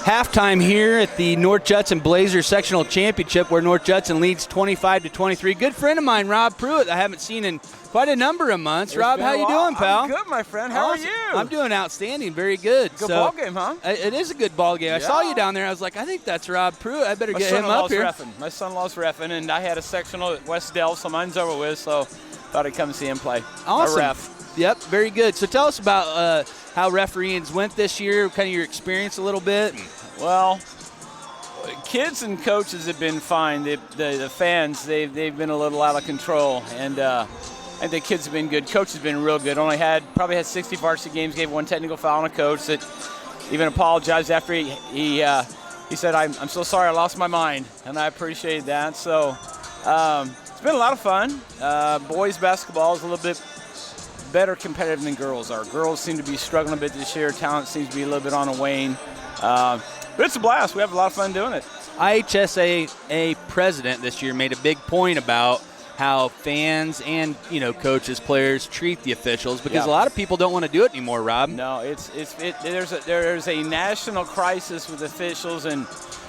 Halftime here at the North Judson Blazers Sectional Championship, where North Judson leads 25-23. Good friend of mine, Rob Pruitt, I haven't seen in quite a number of months. Rob, how you doing, pal?
I'm good, my friend. How
Awesome.
are you?
I'm doing outstanding. Very good.
Good ball game, huh?
It is a good ball game. I saw you down there. I was like, I think that's Rob Pruitt. I better get him up here.
My son-in-law's reffing, and I had a sectional at West Dell, so mine's over with, so thought I'd come see him play.
Awesome.
A ref.
Yep, very good. So tell us about how refereeing's went this year, kind of your experience a little bit.
Well, kids and coaches have been fine. The fans, they've been a little out of control, and the kids have been good. Coach has been real good. Probably had 60 varsity games, gave 1 technical foul on a coach that even apologized after he said, I'm so sorry I lost my mind, and I appreciate that. So it's been a lot of fun. Boys basketball is a little bit better competitive than girls are. Girls seem to be struggling a bit this year. Talent seems to be a little bit on a wane. But it's a blast. We have a lot of fun doing it.
IHSAA president this year made a big point about how fans and coaches, players treat the officials, because a lot of people don't want to do it anymore, Rob.
No, there's a national crisis with officials, and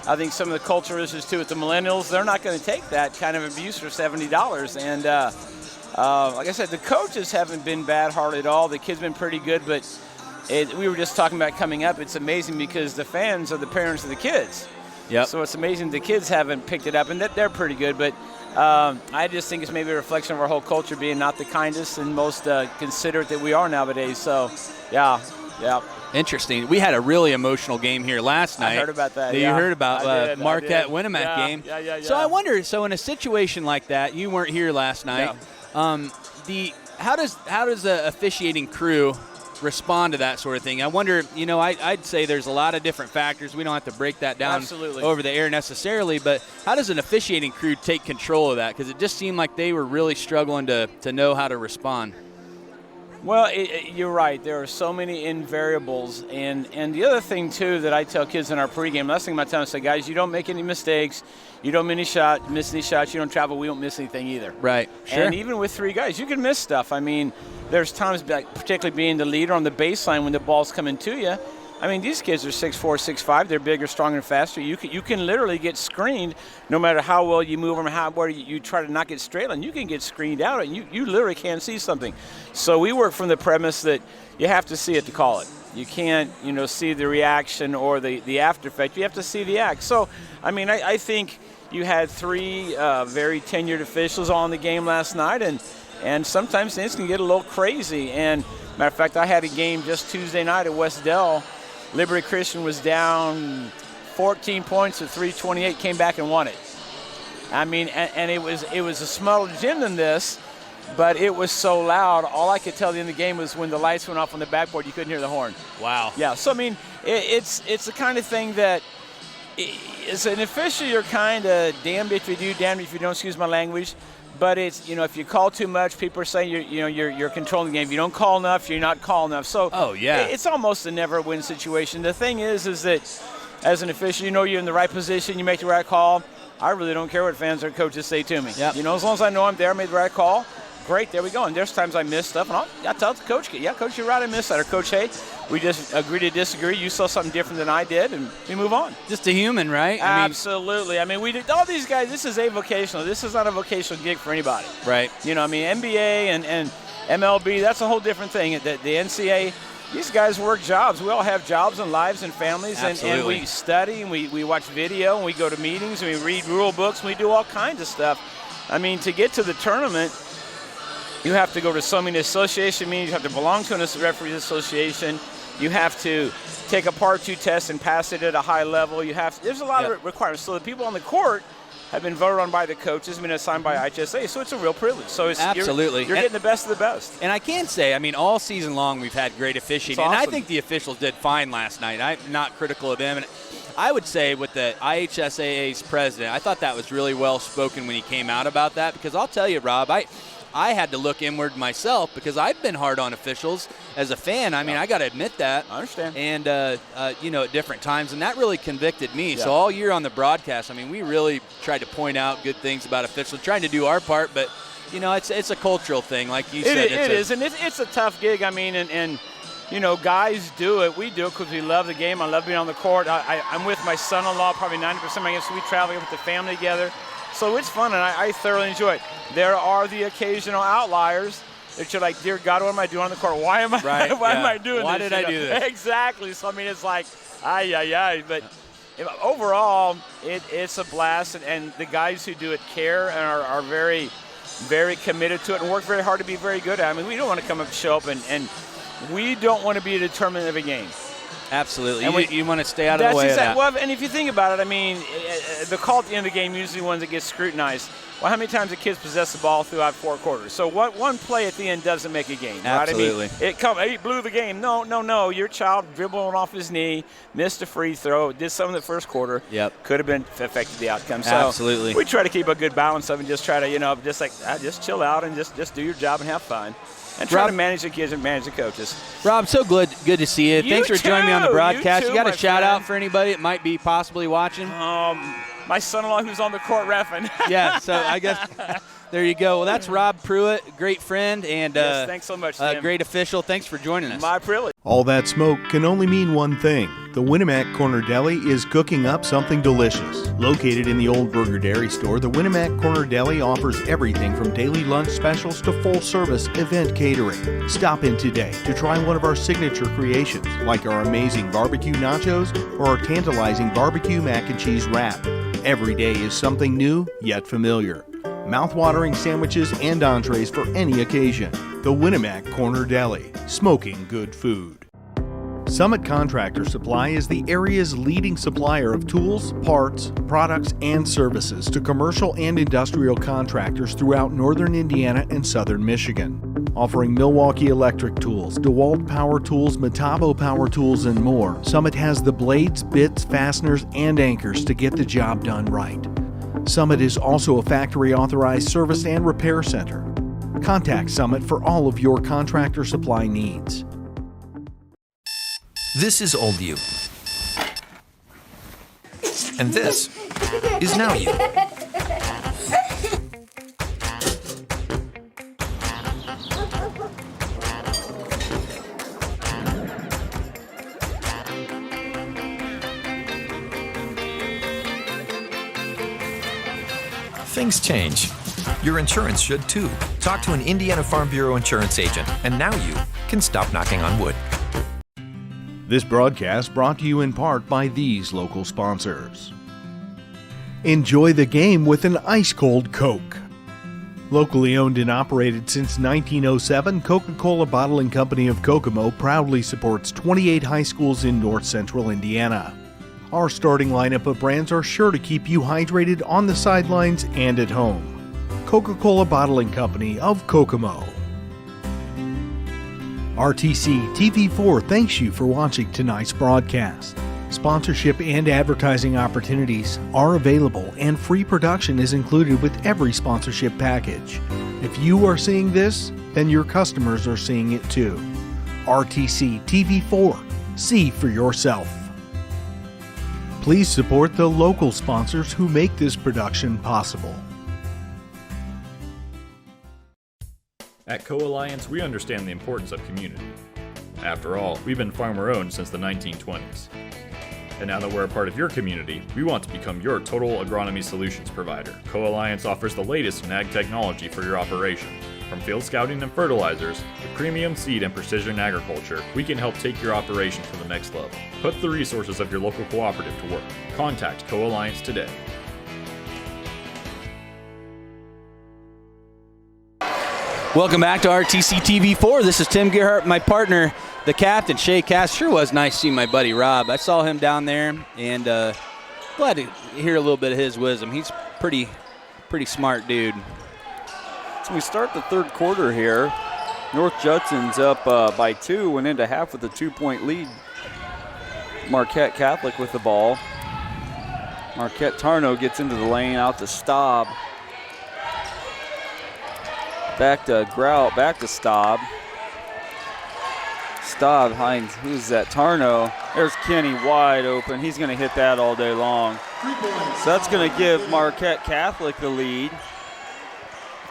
I think some of the culture issues too with the millennials. They're not going to take that kind of abuse for $70. And like I said, the coaches haven't been bad hardly at all. The kids have been pretty good, but we were just talking about coming up. It's amazing because the fans are the parents of the kids.
Yep.
So it's amazing the kids haven't picked it up, and they're pretty good. But I just think it's maybe a reflection of our whole culture being not the kindest and most considerate that we are nowadays. So, yeah.
Interesting. We had a really emotional game here last night.
I heard about that.
You heard about Marquette Winamac game.
Yeah.
So I wonder, in a situation like that, you weren't here last night.
Yeah.
How does the officiating crew respond to that sort of thing? I wonder, I'd say there's a lot of different factors. We don't have to break that down over the air necessarily, but how does an officiating crew take control of that? Because it just seemed like they were really struggling to know how to respond.
Well, you're right. There are so many invariables. And the other thing, too, that I tell kids in our pregame, last thing I'm telling them, I say, guys, you don't make any mistakes. You don't miss any shots. You don't travel. We won't miss anything either.
Right. Sure.
And even with 3 guys, you can miss stuff. I mean, there's times, particularly being the leader on the baseline when the ball's coming to you. I mean, these kids are 6'4", 6'5". They're bigger, stronger, and faster. You can literally get screened no matter how well you move them, where you try to not get straight line. You can get screened out, and you literally can't see something. So we work from the premise that you have to see it to call it. You can't, see the reaction or the after effect. You have to see the act. So, I mean, I think you had 3 very tenured officials on the game last night, and sometimes things can get a little crazy. And matter of fact, I had a game just Tuesday night at West Dell. Liberty Christian was down 14 points at 3:28, came back and won it. I mean, and it was a smaller gym than this, but it was so loud. All I could tell in the game was when the lights went off on the backboard, you couldn't hear the horn.
Wow.
Yeah. So I mean, it's the kind of thing that, as an official, you're kind of damned if you do, damned if you don't. Excuse my language. But it's, if you call too much, people are saying you're controlling the game. If you don't call enough, you're not call enough. So it's almost a never-win situation. The thing is that as an official, you're in the right position, you make the right call. I really don't care what fans or coaches say to me.
Yep.
As long as I know I'm there, I made the right call. great, there we go. And there's times I miss stuff, and I'll tell the coach, yeah, coach, you're right, I missed that. Or, coach, hey, we just agree to disagree. You saw something different than I did, and we move on.
Just a human, right?
Absolutely. I mean, we did, all these guys, this is avocational. This is not a vocational gig for anybody.
Right.
You know, I mean, NBA and MLB, that's a whole different thing. The NCAA, these guys work jobs. We all have jobs and lives and families, and we study, and we watch video, and we go to meetings, and we read rule books, and we do all kinds of stuff. I mean, to get to the tournament, you have to go to so many association meetings. You have to belong to a referees association. You have to take a Part 2 test and pass it at a high level. There's a lot of requirements. So the people on the court have been voted on by the coaches, been assigned by IHSA, so it's a real privilege. So it's,
absolutely,
you're getting the best of the best.
And I can say, I mean, all season long we've had great officiating,
Awesome.
and I think the officials did fine last night. I'm not critical of them, and I would say with the IHSAA's president, I thought that was really well spoken when he came out about that, because I'll tell you, Rob, I had to look inward myself because I've been hard on officials as a fan. I mean, I got to admit that.
I understand.
And, at different times, and that really convicted me.
Yeah.
So all year on the broadcast, I mean, we really tried to point out good things about officials, trying to do our part, but, it's a cultural thing, like you said.
It is, and it's a tough gig. I mean, and guys do it. We do it because we love the game. I love being on the court. I'm with my son-in-law probably 90% of my games, so we travel with the family together. So it's fun, and I thoroughly enjoy it. There are the occasional outliers that you're like, dear God, what am I doing on the court? Why am I am I doing
Why
this?
did I do this?
Exactly. So, I mean, it's like, But overall, it's a blast, and the guys who do it care and are very, very committed to it and work very hard to be very good at it. I mean, we don't want to come up, show up, and we don't want to be a determinant of a game.
Absolutely.
And
You want to stay out of the way of that.
Well, and if you think about it, I mean, the call at the end of the game usually ones that get scrutinized. Well, how many times the kids possess the ball throughout 4 quarters? So one play at the end doesn't make a game,
Absolutely.
right? I mean, he blew the game. No. Your child dribbling off his knee, missed a free throw, did some in the first quarter.
Yep.
Could have been affected the outcome. So
Absolutely.
we try to keep a good balance of it and just try to, just chill out and just do your job and have fun. And try to manage the kids and manage the coaches.
Rob, so good to see you. Thanks for joining me on the broadcast. You got a shout out for anybody that might be possibly watching?
My son-in-law who's on the court reffing.
Yeah, so I guess there you go. Well, that's Rob Pruitt, great friend and
yes, thanks so much, Tim.
Great official. Thanks for joining us.
My privilege.
All that smoke can only mean one thing. The Winamac Corner Deli is cooking up something delicious. Located in the Old Burger Dairy Store, the Winamac Corner Deli offers everything from daily lunch specials to full-service event catering. Stop in today to try one of our signature creations, like our amazing barbecue nachos or our tantalizing barbecue mac and cheese wrap. Every day is something new, yet familiar. Mouth-watering sandwiches and entrees for any occasion. The Winamac Corner Deli, smoking good food. Summit Contractor Supply is the area's leading supplier of tools, parts, products, and services to commercial and industrial contractors throughout northern Indiana and southern Michigan. Offering Milwaukee Electric Tools, DeWalt Power Tools, Metabo Power Tools, and more, Summit has the blades, bits, fasteners, and anchors to get the job done right. Summit is also a factory-authorized service and repair center. Contact Summit for all of your contractor supply needs.
This is old you. And this is now you. Things change. Your insurance should too. Talk to an Indiana Farm Bureau insurance agent, and now you can stop knocking on wood.
This broadcast brought to you in part by these local sponsors. Enjoy the game with an ice-cold Coke. Locally owned and operated since 1907, Coca-Cola Bottling Company of Kokomo proudly supports 28 high schools in north central Indiana. Our starting lineup of brands are sure to keep you hydrated on the sidelines and at home. Coca-Cola Bottling Company of Kokomo. RTC TV4 thanks you for watching tonight's broadcast. Sponsorship and advertising opportunities are available, and free production is included with every sponsorship package. If you are seeing this, then your customers are seeing it too. RTC TV4. See for yourself. Please support the local sponsors who make this production possible.
At Co-Alliance, we understand the importance of community. After all, we've been farmer-owned since the 1920s. And now that we're a part of your community, we want to become your total agronomy solutions provider. Co-Alliance offers the latest in ag technology for your operation. From field scouting and fertilizers to premium seed and precision agriculture, we can help take your operation to the next level. Put the resources of your local cooperative to work. Contact Co-Alliance today.
Welcome back to RTC TV4. This is Tim Gerhardt, my partner, the captain, Shay Cass. Sure was nice to see my buddy Rob. I saw him down there, and glad to hear a little bit of his wisdom. He's pretty smart dude.
So we start the third quarter here. North Judson's up by 2, went into half with a 2-point lead. Marquette Catholic with the ball. Marquette Tarno gets into the lane, out to Staub. Back to Grout, back to Staub. Staub, Hines, who's that? Tarno. There's Kenny wide open. He's going to hit that all day long. So that's going to give Marquette Catholic the lead.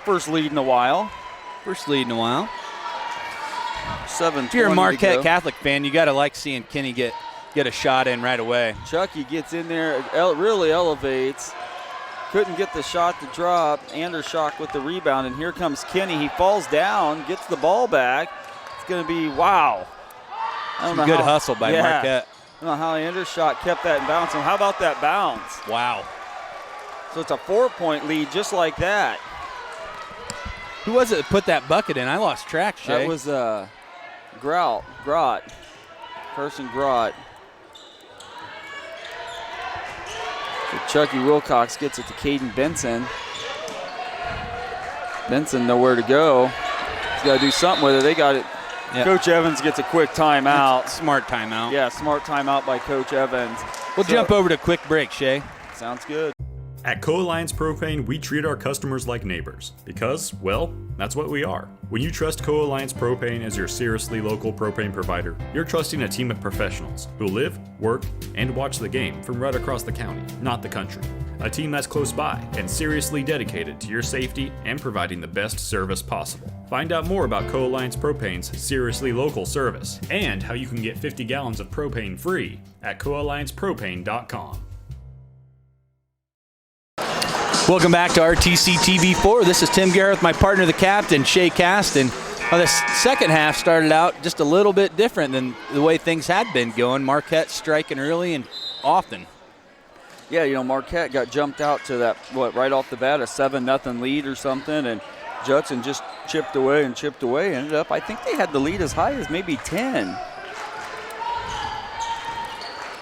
First lead in a while. 7-20
If you're a Marquette Catholic fan, you got to like seeing Kenny get a shot in right away.
Chucky gets in there, really elevates. Couldn't get the shot to drop. Andershock with the rebound, and here comes Kenny. He falls down, gets the ball back. It's going to be, wow.
Good hustle by Marquette.
I don't know how Andershock kept that in bounds. And how about that bounce?
Wow.
So it's a 4-point lead just like that.
Who was it that put that bucket in? I lost track, Shay.
That was Grot. Carson Grot. So Chucky Wilcox gets it to Caden Benson. Benson nowhere to go. He's got to do something with it. They got it. Yep. Coach Evans gets a quick timeout.
Smart timeout.
Yeah, smart timeout by Coach Evans.
We'll jump over to a quick break, Shay.
Sounds good.
At Co-Alliance Propane, we treat our customers like neighbors because, well, that's what we are. When you trust Co-Alliance Propane as your seriously local propane provider, you're trusting a team of professionals who live, work, and watch the game from right across the county, not the country. A team that's close by and seriously dedicated to your safety and providing the best service possible. Find out more about Co-Alliance Propane's seriously local service and how you can get 50 gallons of propane free at coalliancepropane.com.
Welcome back to RTC TV4. This is Tim Garrett, my partner, the captain, Shay Caston. The second half started out just a little bit different than the way things had been going. Marquette striking early and often.
Yeah, Marquette got jumped out to that, right off the bat, a 7-0 lead or something, and Judson just chipped away. Ended up, I think they had the lead as high as maybe 10.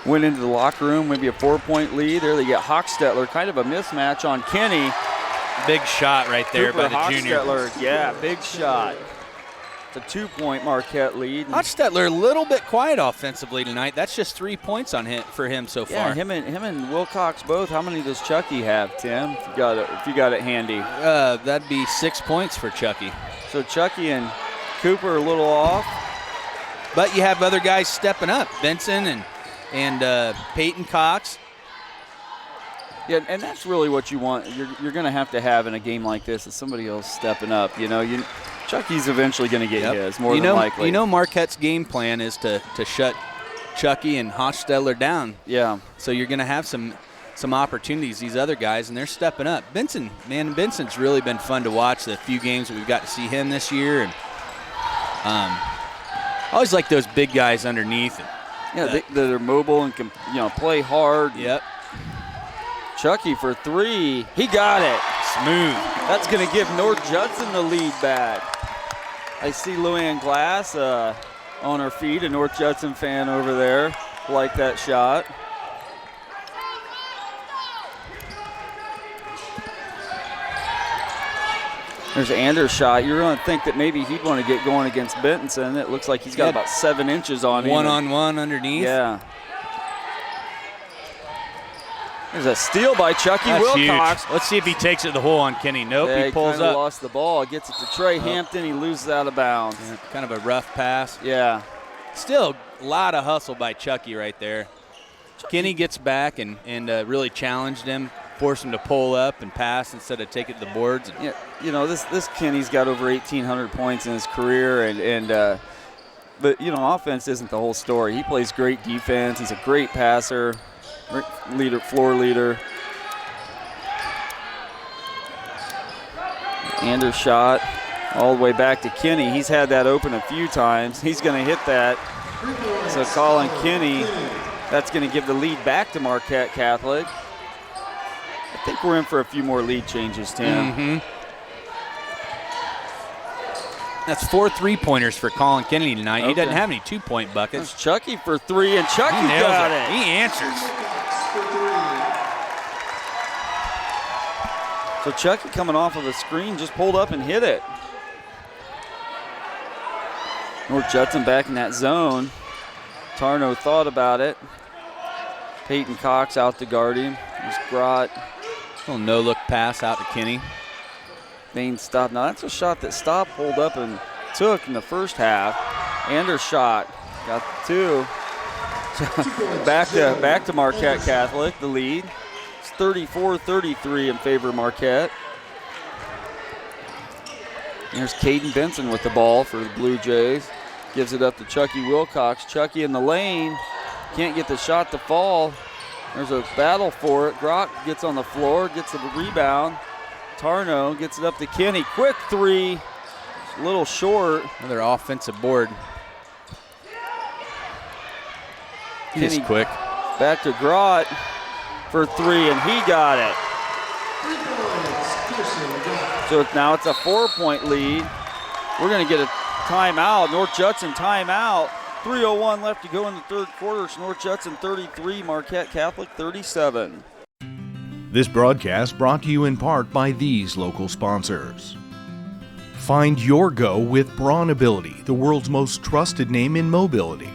Went into the locker room, maybe a 4-point lead. There they get Hochstetler, kind of a mismatch on Kenny.
Big shot right there by the junior.
Yeah, big shot. It's a 2-point Marquette lead.
Hochstetler a little bit quiet offensively tonight. That's just 3 points for him so far.
Yeah, him and Wilcox both. How many does Chucky have, Tim? If you got it handy.
That'd be 6 points for Chucky.
So Chucky and Cooper a little off.
But you have other guys stepping up. Benson and Peyton Cox.
Yeah, and that's really what you want. You're going to have in a game like this is somebody else stepping up. Chucky's eventually going to get his, more than likely.
Marquette's game plan is to shut Chucky and Hochstetler down.
Yeah.
So you're going to have some opportunities, these other guys, and they're stepping up. Benson's really been fun to watch the few games that we've got to see him this year. And I always like those big guys underneath.
Yeah, that are mobile and can play hard.
Yep.
Chucky for 3. He got it.
Smooth.
That's going to give North Judson the lead back. I see Luann Glass on her feet, a North Judson fan over there. Like that shot. There's Andershock. You're going to think that maybe he'd want to get going against Benson. It looks like he's got about 7 inches on him.
One-on-one underneath.
Yeah. There's a steal by Chucky Wilcox.
Huge. Let's see if he takes it to the hole on Kenny. Nope,
yeah,
he pulls
up.
He
lost the ball. Gets it to Trey Hampton. He loses out of bounds.
Yeah, kind of a rough pass.
Yeah.
Still a lot of hustle by Chucky right there. Kenny gets back and really challenged him. force them to pull up and pass instead of take it to the boards.
Yeah, you know, this Kenny's got over 1,800 points in his career, but you know, offense isn't the whole story. He plays great defense. He's a great passer, floor leader. Anders shot all the way back to Kenny. He's had that open a few times. He's going to hit that. So Colin Kenny, that's going to give the lead back to Marquette Catholic. I think we're in for a few more lead changes, Tim.
Mm-hmm. That's 4 3-pointers for Colin Kennedy tonight. He doesn't have any 2-point buckets.
There's Chucky for 3, and Chucky got it.
He answers.
So Chucky coming off of a screen just pulled up and hit it. North Judson back in that zone. Tarno thought about it. Peyton Cox out to guard him. There's Grott.
Little no-look pass out to Kenny.
Main stop. Now that's a shot that Staub pulled up and took in the first half. Anders shot. Got 2. back to Marquette Catholic, the lead. It's 34-33 in favor of Marquette. There's Caden Benson with the ball for the Blue Jays. Gives it up to Chucky Wilcox. Chucky in the lane. Can't get the shot to fall. There's a battle for it. Grott gets on the floor, gets the rebound. Tarno gets it up to Kenny. Quick 3. It's a little short.
Another offensive board. He's quick.
Back to Grott for 3, and he got it. So now it's a 4-point lead. We're going to get a timeout. North Judson timeout. 3:01 left to go in the third quarter. It's North Judson 33, Marquette Catholic 37.
This broadcast brought to you in part by these local sponsors. Find your go with Braun Ability, the world's most trusted name in mobility.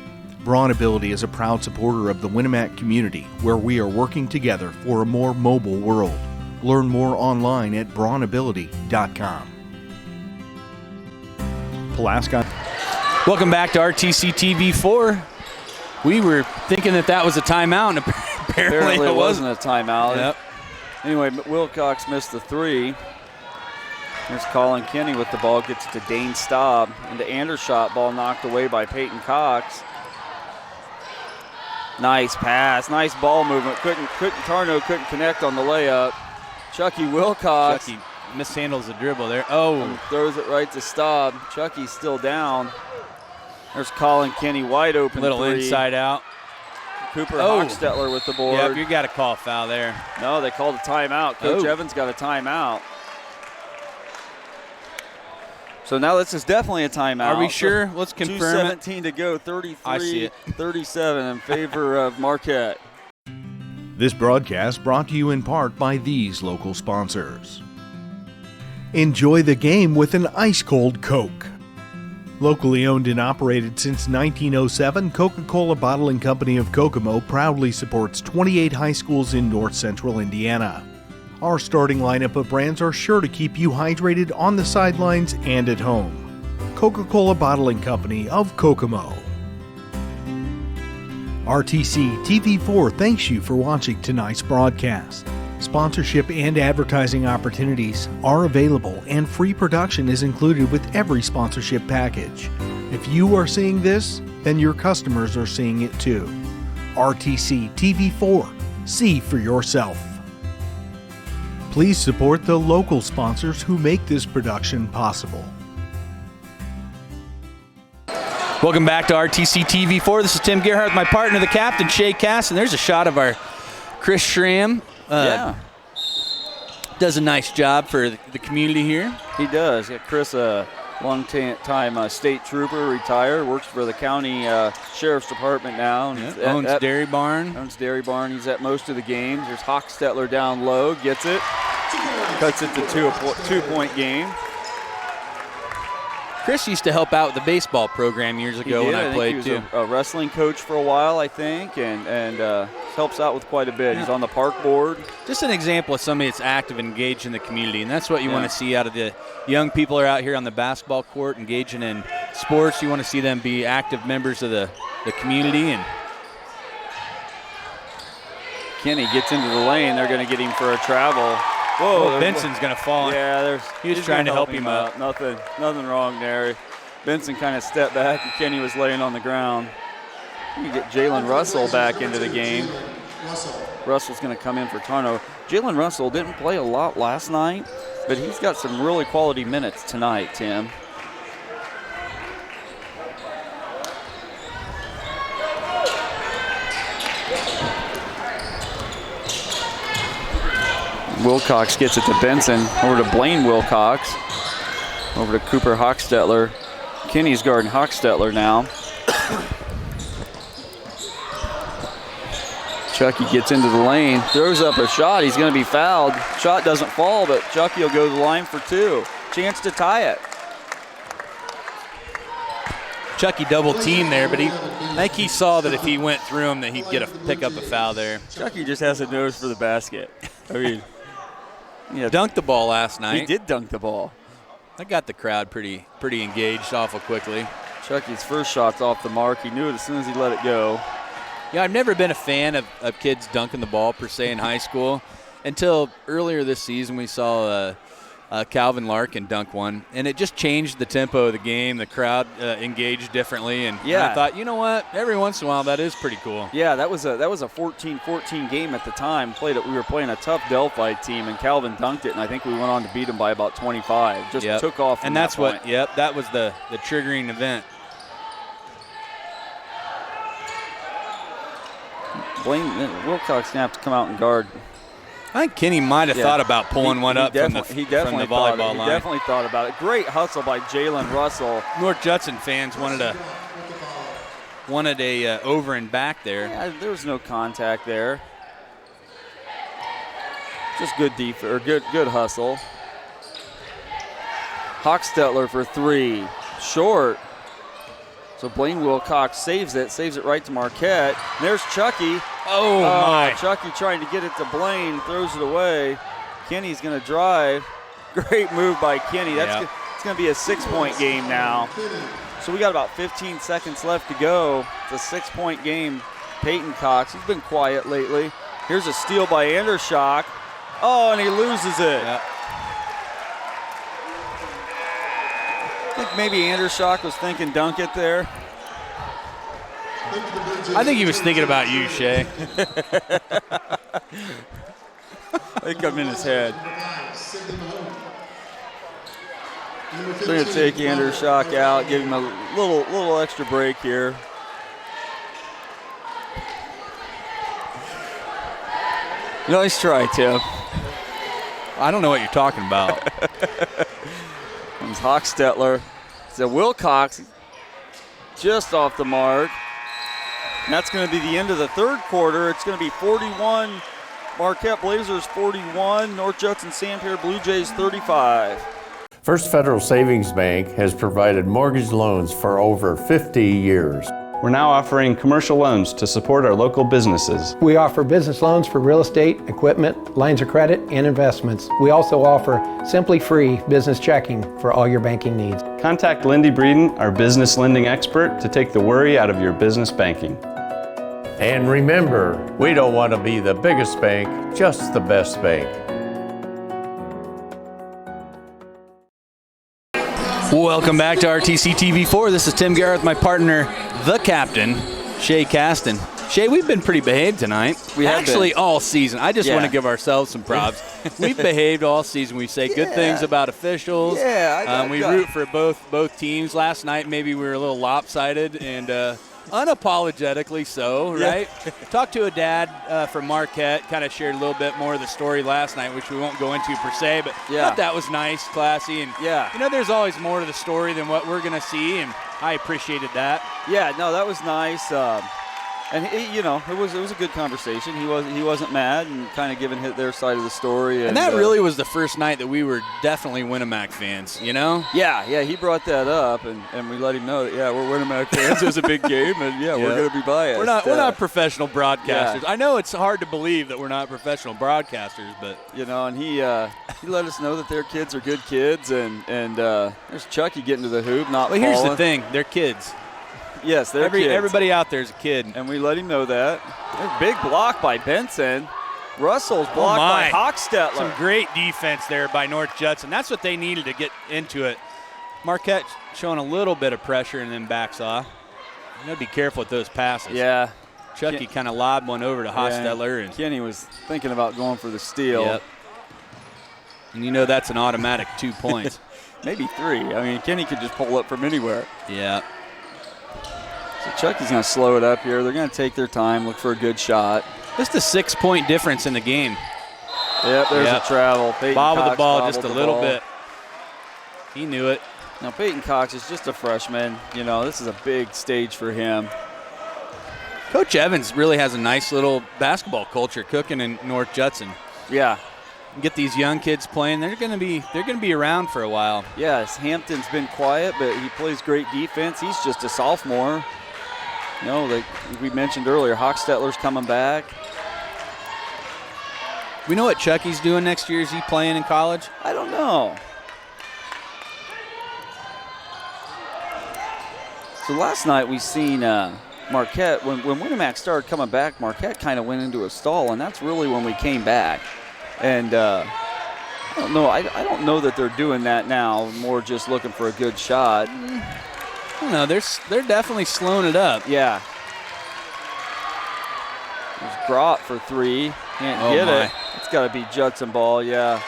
Braun Ability is a proud supporter of the Winamac community, where we are working together for a more mobile world. Learn more online at braunability.com. Pulaski.
Welcome back to RTC TV4. We were thinking that was a timeout, and apparently
it wasn't a timeout.
Yep.
Anyway, Wilcox missed the 3. There's Colin Kenny with the ball, gets it to Dane Staub. Into Anders shot, ball knocked away by Peyton Cox. Nice pass, nice ball movement. Tarno couldn't connect on the layup. Chucky Wilcox.
Chucky mishandles the dribble there. Oh.
Throws it right to Staub. Chucky's still down. There's Colin Kenny, wide open.
Little
3.
inside out.
Cooper Hochstetler with the board.
Yep, you got to call a foul there.
No, they called a timeout. Coach Evans got a timeout. So now this is definitely a timeout.
Are we sure? Let's confirm it.
2:17 to go, 33,
I see it.
37 in favor of Marquette.
This broadcast brought to you in part by these local sponsors. Enjoy the game with an ice-cold Coke. Locally owned and operated since 1907, Coca-Cola Bottling Company of Kokomo proudly supports 28 high schools in north central Indiana. Our starting lineup of brands are sure to keep you hydrated on the sidelines and at home. Coca-Cola Bottling Company of Kokomo. RTC TV4 thanks you for watching tonight's broadcast. Sponsorship and advertising opportunities are available, and free production is included with every sponsorship package. If you are seeing this, then your customers are seeing it too. RTC TV4. See for yourself. Please support the local sponsors who make this production possible.
Welcome back to RTC TV4. This is Tim Gerhardt, my partner, the captain, Shay Cass, and there's a shot of our Chris Schramm. Does a nice job for the community here.
He does. Yeah, Chris, a long-time state trooper, retired, works for the county sheriff's department now.
Owns Dairy Barn.
Owns Dairy Barn. He's at most of the games. There's Hochstetler down low, gets it, cuts it to two-point game.
Chris used to help out with the baseball program years ago when I played,
he was
too.
a wrestling coach for a while, I think, and helps out with quite a bit. He's on the park board.
Just an example of somebody that's active and engaged in the community, and that's what you want to see out of the young people who are out here on the basketball court engaging in sports. You want to see them be active members of the community. And
Kenny gets into the lane. They're going to get him for a travel.
Whoa, Benson's going to fall.
Yeah,
he was trying to help him up.
Nothing wrong there. Benson kind of stepped back, and Kenny was laying on the ground. You get Jalen Russell back into the game. Russell's going to come in for Tarno. Jalen Russell didn't play a lot last night, but he's got some really quality minutes tonight, Tim. Wilcox gets it to Benson, over to Blaine Wilcox, over to Cooper Hochstetler. Kenny's guarding Hochstetler now. Chucky gets into the lane, throws up a shot. He's going to be fouled. Shot doesn't fall, but Chucky will go to the line for 2. Chance to tie it.
Chucky double teamed there, but I think he saw that if he went through him that he'd pick up a foul there.
Chucky just has a nose for the basket. I mean,
yeah, dunked the ball last night.
He did dunk the ball.
That got the crowd pretty engaged awful quickly.
Chucky's first shot's off the mark. He knew it as soon as he let it go.
Yeah, I've never been a fan of kids dunking the ball per se in high school until earlier this season we saw Calvin Larkin dunk one, and it just changed the tempo of the game. The crowd engaged differently, and I thought, you know what? Every once in a while, that is pretty cool.
Yeah, that was a 14-14 game at the time. We were playing a tough Delphi team, and Calvin dunked it, and I think we went on to beat him by about 25. Just took off from
and that's
that point.
That was the triggering event.
Wilcox going to have to come out and guard.
I think Kenny might have thought about pulling one up from the volleyball line.
He definitely thought about it. Great hustle by Jalen Russell.
North Judson fans wanted a over and back there.
Yeah, there was no contact there. Just good defense, or good hustle. Hochstetler for 3, short. So Blaine Wilcox saves it right to Marquette. And there's Chucky.
Oh, my.
Chucky trying to get it to Blaine, throws it away. Kenny's going to drive. Great move by Kenny. It's going to be a 6-point game now. So we got about 15 seconds left to go. It's a 6-point game. Peyton Cox, he's been quiet lately. Here's a steal by Andershock. Oh, and he loses it.
Yep.
I think maybe Andershock was thinking dunk it there.
I think he was thinking about you, Shay.
I think I'm in his head. So going to take Andershock out, give him a little extra break here. Nice try, Tim.
I don't know what you're talking about.
Comes Hochstetler. So Wilcox just off the mark. And that's going to be the end of the third quarter. It's going to be 41, Marquette Blazers 41, North Judson Sandpier Blue Jays 35.
First Federal Savings Bank has provided mortgage loans for over 50 years.
We're now offering commercial loans to support our local businesses.
We offer business loans for real estate, equipment, lines of credit, and investments. We also offer Simply Free business checking for all your banking needs.
Contact Lindy Breeden, our business lending expert, to take the worry out of your business banking.
And remember, we don't want to be the biggest bank, just the best bank.
Welcome back to RTC TV4. This is Tim Garrett with my partner, the captain, Shay Caston. Shay, we've been pretty behaved tonight.
We have
actually
been.
All season. I just want to give ourselves some props. We've behaved all season. We say good things about officials.
Yeah,
we root for both teams. Last night, maybe we were a little lopsided and unapologetically so, right? Talked to a dad from Marquette, kind of shared a little bit more of the story last night, which we won't go into per se, but thought that was nice, classy, and there's always more to the story than what we're going to see, and I appreciated that.
Yeah, no, that was nice. And it was a good conversation. He wasn't mad and kind of giving their side of the story.
And that really was the first night that we were definitely Winamac fans, you know?
Yeah, he brought that up, and we let him know that we're Winamac fans. It was a big game, and we're going to be biased.
We're not professional broadcasters. I know it's hard to believe that we're not professional broadcasters, but
and he let us know that their kids are good kids, and there's Chucky getting to the hoop, not falling.
Here's the thing: they're kids.
Yes, they're kids.
Everybody out there is a kid.
And we let him know that. A big block by Benson. Russell's blocked by Hochstetler.
Some great defense there by North Judson. That's what they needed to get into it. Marquette showing a little bit of pressure and then backs off. You got to be careful with those passes.
Yeah.
Chucky kind of lobbed one over to Hochstetler.
And Kenny was thinking about going for the steal.
Yep. And you know that's an automatic 2 points.
Maybe 3. I mean, Kenny could just pull up from anywhere.
Yeah.
So Chucky's going to slow it up here. They're going to take their time, look for a good shot.
Just a 6-point difference in the game.
Yep, there's a travel. Peyton
bobbled
Cox
the ball just a
the
little
ball.
bit. He knew it.
Now, Peyton Cox is just a freshman. You know, this is a big stage for him.
Coach Evans really has a nice little basketball culture cooking in North Judson.
Yeah.
Get these young kids playing. They're going to be around for a while.
Yes, Hampton's been quiet, but he plays great defense. He's just a sophomore. You know, like we mentioned earlier, Hochstetler's coming back.
We know what Chucky's doing next year. Is he playing in college?
I don't know. So last night we seen Marquette, when Winamac started coming back, Marquette kind of went into a stall, and that's really when we came back. And I don't know. I don't know that they're doing that now. More just looking for a good shot.
I don't know. They're definitely slowing it up.
Yeah. There's Grott for 3. Can't get it. It's got to be Judson ball. Yeah.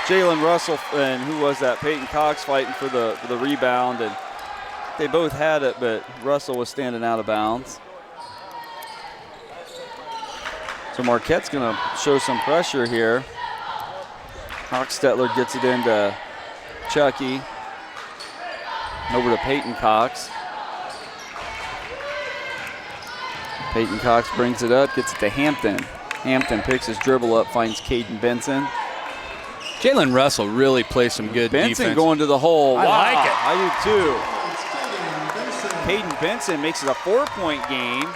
Jalen Russell and who was that? Peyton Cox fighting for the rebound, and they both had it, but Russell was standing out of bounds. So Marquette's going to show some pressure here. Hochstetler gets it into Chucky. Over to Peyton Cox. Peyton Cox brings it up, gets it to Hampton. Hampton picks his dribble up, finds Caden Benson.
Jalen Russell really plays some good defense.
Benson going to the hole.
I like it.
I do too. Caden Benson makes it a 4-point game.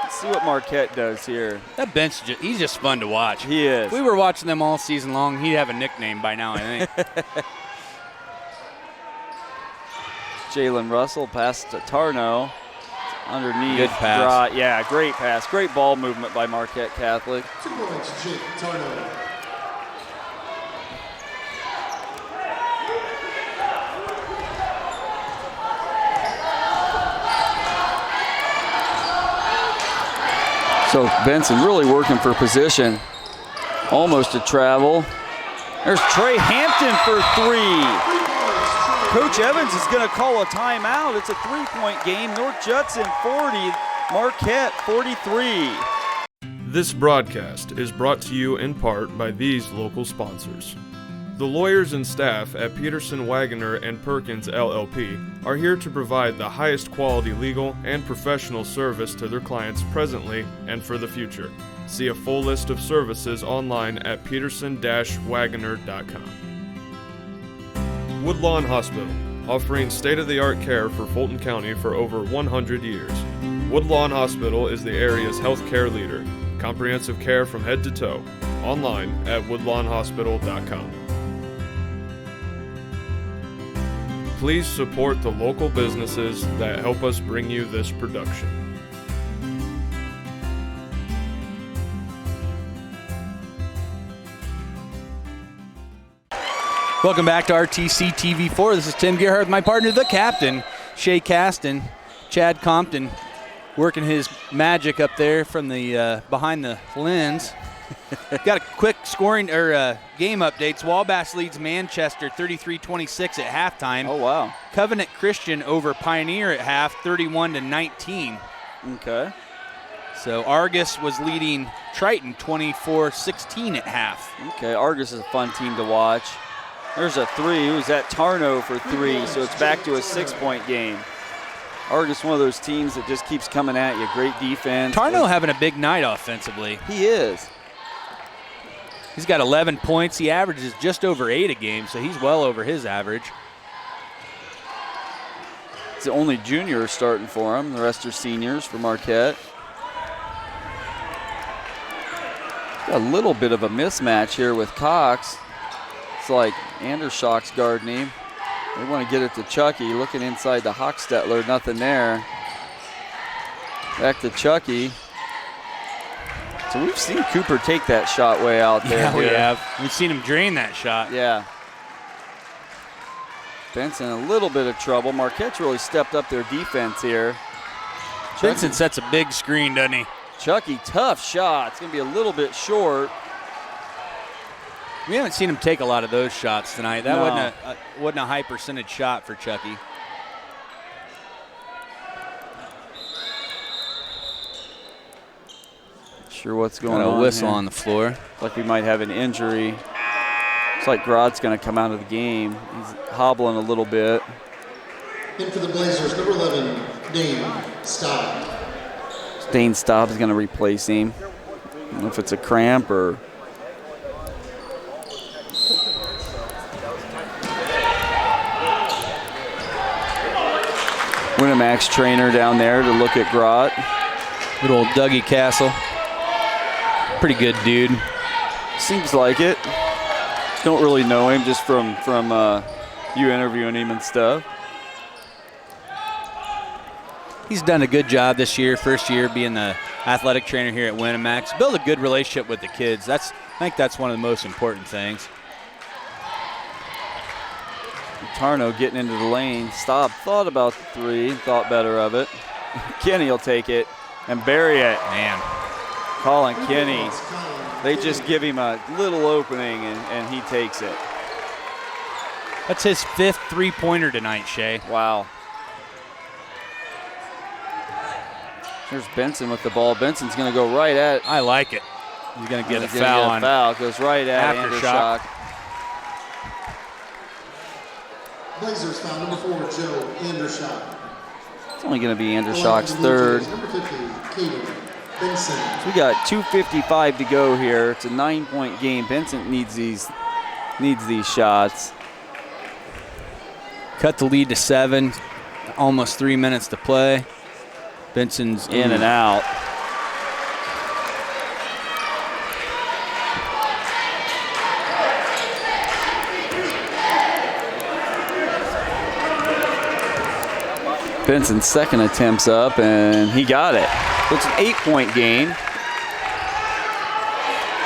Let's see what Marquette does here.
That bench, he's just fun to watch.
He is.
If we were watching them all season long, he'd have a nickname by now, I think.
Jalen Russell passes to Tarno. Underneath.
Good pass.
Yeah, great pass. Great ball movement by Marquette Catholic.
2 points, Jake Tarno.
So Benson really working for position. Almost a travel. There's Trey Hampton for 3. Coach Evans is going to call a timeout. It's a 3-point game. North Judson 40, Marquette 43.
This broadcast is brought to you in part by these local sponsors. The lawyers and staff at Peterson, Wagoner & Perkins LLP are here to provide the highest quality legal and professional service to their clients presently and for the future. See a full list of services online at peterson-wagoner.com. Woodlawn Hospital, offering state-of-the-art care for Fulton County for over 100 years. Woodlawn Hospital is the area's healthcare leader. Comprehensive care from head to toe. Online at woodlawnhospital.com. Please support the local businesses that help us bring you this production.
Welcome back to RTC TV4. This is Tim Gerhardt with my partner, the captain, Shea Caston. Chad Compton working his magic up there from the behind the lens. Got a quick scoring or game updates. Wabash leads Manchester 33-26 at halftime.
Oh, wow.
Covenant Christian over Pioneer at half, 31-19.
Okay.
So Argus was leading Triton 24-16 at half.
Okay, Argus is a fun team to watch. There's a 3. Who's that? Tarno for 3, so it's back to a 6-point game. Argus, one of those teams that just keeps coming at you. Great defense.
Tarno having a big night offensively.
He is.
He's got 11 points. He averages just over 8 a game, so he's well over his average.
It's the only junior starting for him. The rest are seniors for Marquette. Got a little bit of a mismatch here with Cox. It's like Andershock's guarding him. They want to get it to Chucky. Looking inside the Hochstetler, nothing there. Back to Chucky. So we've seen Cooper take that shot way out there.
Yeah, we have. We've seen him drain that shot.
Yeah. Benson a little bit of trouble. Marquette's really stepped up their defense here.
Benson sets a big screen, doesn't he?
Chucky, tough shot. It's going to be a little bit short.
We haven't seen him take a lot of those shots tonight. That wasn't a high percentage shot for Chucky.
Sure what's going on.
Got a whistle
here.
on the floor.
Like we might have an injury. Looks like Grod's going to come out of the game. He's hobbling a little bit.
In for the Blazers, number 11, Dane Staub.
Dane Staub is going to replace him. I don't know if it's a cramp or. Winamac's trainer down there to look at Grot.
Good old Dougie Castle. Pretty good dude.
Seems like it. Don't really know him just from you interviewing him and stuff.
He's done a good job this year, first year being the athletic trainer here at Winamac. Build a good relationship with the kids. I think that's one of the most important things.
Tarno getting into the lane. Staub thought about the three, thought better of it. Kenny will take it and bury it.
Man.
Colin Kenny. They just give him a little opening and he takes it.
That's his 5th three-pointer tonight, Shay.
Wow. Here's Benson with the ball. Benson's going to go right at it.
I like it. He's going to get a foul on
foul. Goes right at
Aftershock.
Andershock.
Blazers foul number 4, Joe Andershock.
It's only going to be Andershock's third.
Number 50, Caden Benson.
So we got 2:55 to go here. It's a 9-point game. Benson needs these shots.
Cut the lead to 7. Almost 3 minutes to play. Benson's
in and out. Benson's second attempt's up, and he got it. So it's an 8-point game.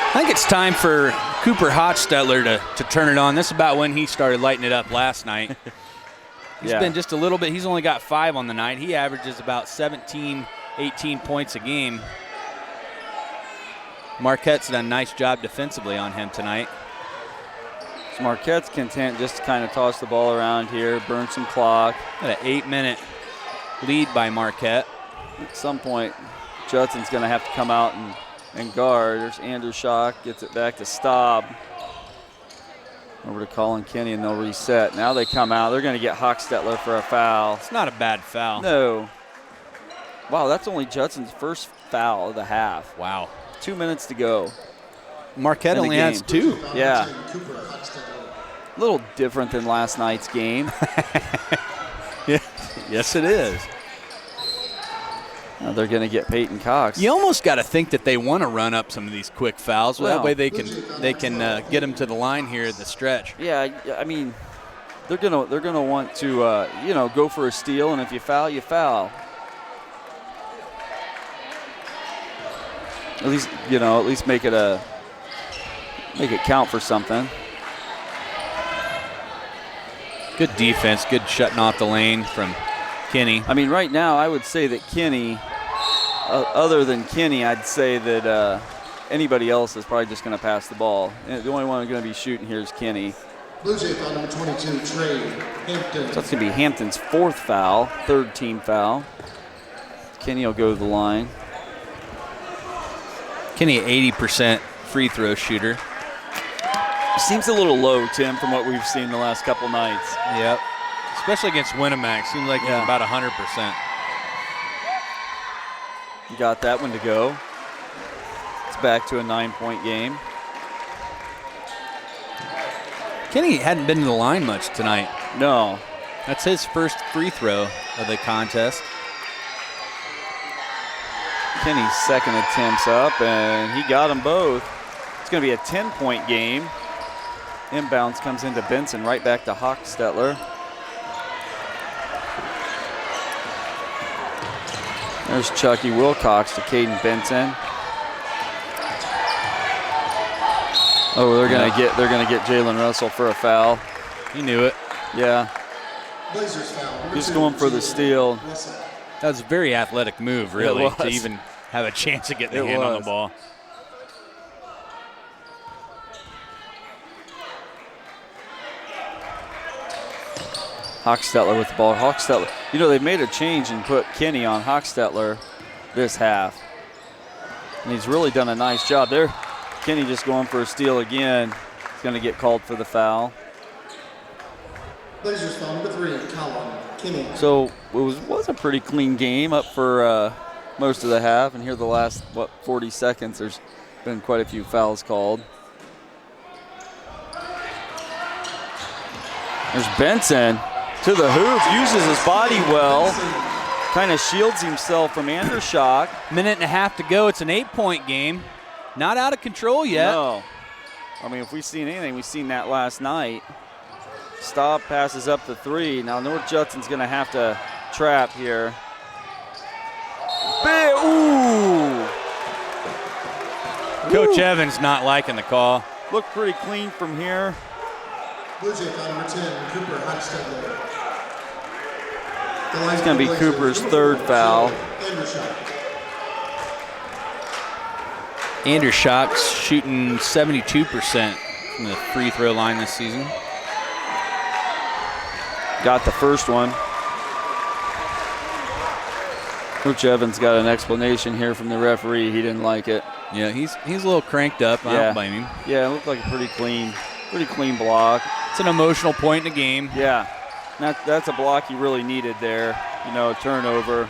I think it's time for Cooper Hochstetler to turn it on. This is about when he started lighting it up last night. He's been just a little bit. He's only got 5 on the night. He averages about 17, 18 points a game. Marquette's done a nice job defensively on him tonight.
So Marquette's content just to kind of toss the ball around here, burn some clock.
Got an 8-minute lead by Marquette.
At some point, Judson's going to have to come out and guard. There's Andershock, gets it back to Staub. Over to Colin Kenny, and they'll reset. Now they come out. They're going to get Hochstetler for a foul.
It's not a bad foul.
No. Wow, that's only Judson's first foul of the half.
Wow.
2 minutes to go.
Marquette only has 2.
Yeah. A little different than last night's game.
Yeah. Yes, it is.
Now they're going to get Peyton Cox.
You almost got to think that they want to run up some of these quick fouls. That way they can get them to the line here at the stretch.
Yeah, I mean, they're gonna want to go for a steal, and if you foul, you foul. At least make it count for something.
Good defense, good shutting off the lane from Kenny.
I mean, right now I would say that Kenny, other than Kenny, I'd say that anybody else is probably just going to pass the ball. And the only one who's going to be shooting here is Kenny.
Blue Jay foul number 22, Trey Hampton.
So that's going to be Hampton's 4th foul, 3rd team foul. Kenny will go to the line.
Kenny, 80% free throw shooter.
Seems a little low, Tim, from what we've seen the last couple nights.
Yep. Especially against Winamac. Seems like he's about 100%.
You got that one to go. It's back to a 9-point game.
Kenny hadn't been to the line much tonight.
No.
That's his first free throw of the contest.
Kenny's second attempt's up, and he got them both. It's going to be a 10-point game. Inbounds comes into Benson, right back to Hochstetler. There's Chucky Wilcox to Caden Benson. Oh, they're gonna get Jalen Russell for a foul.
He knew it.
Yeah.
Blazers foul.
Just going for the steal.
That was a very athletic move, really,
It was.
to even have a chance of getting the
It
hand on
was.
the ball.
Hochstetler with the ball. Hochstetler, you know, they made a change and put Kenny on Hochstetler this half. And he's really done a nice job there. Kenny just going for a steal again. He's going to get called for the foul.
Blazers foul number 3, Colin Kinney.
So it was a pretty clean game up for most of the half. And here the last, 40 seconds, there's been quite a few fouls called. There's Benson to the hoop, uses his body well, kind of shields himself from Andershock.
Minute and a half to go. It's an 8-point game. Not out of control yet.
No. I mean, if we've seen anything, we've seen that last night. Staub passes up the 3. Now North Judson's going to have to trap here. Ooh!
Coach Evans not liking the call.
Looked pretty clean from here.
Blue Jay foul number 10, Cooper Hochstetler.
It's going to be Cooper's 3rd foul.
Andershock's shooting 72% from the free throw line this season.
Got the first one. Coach Evans got an explanation here from the referee. He didn't like it.
Yeah, he's a little cranked up. I don't blame him.
Yeah, it looked like a pretty clean block.
It's an emotional point in the game.
Yeah, that's a block he really needed there. You know, a turnover.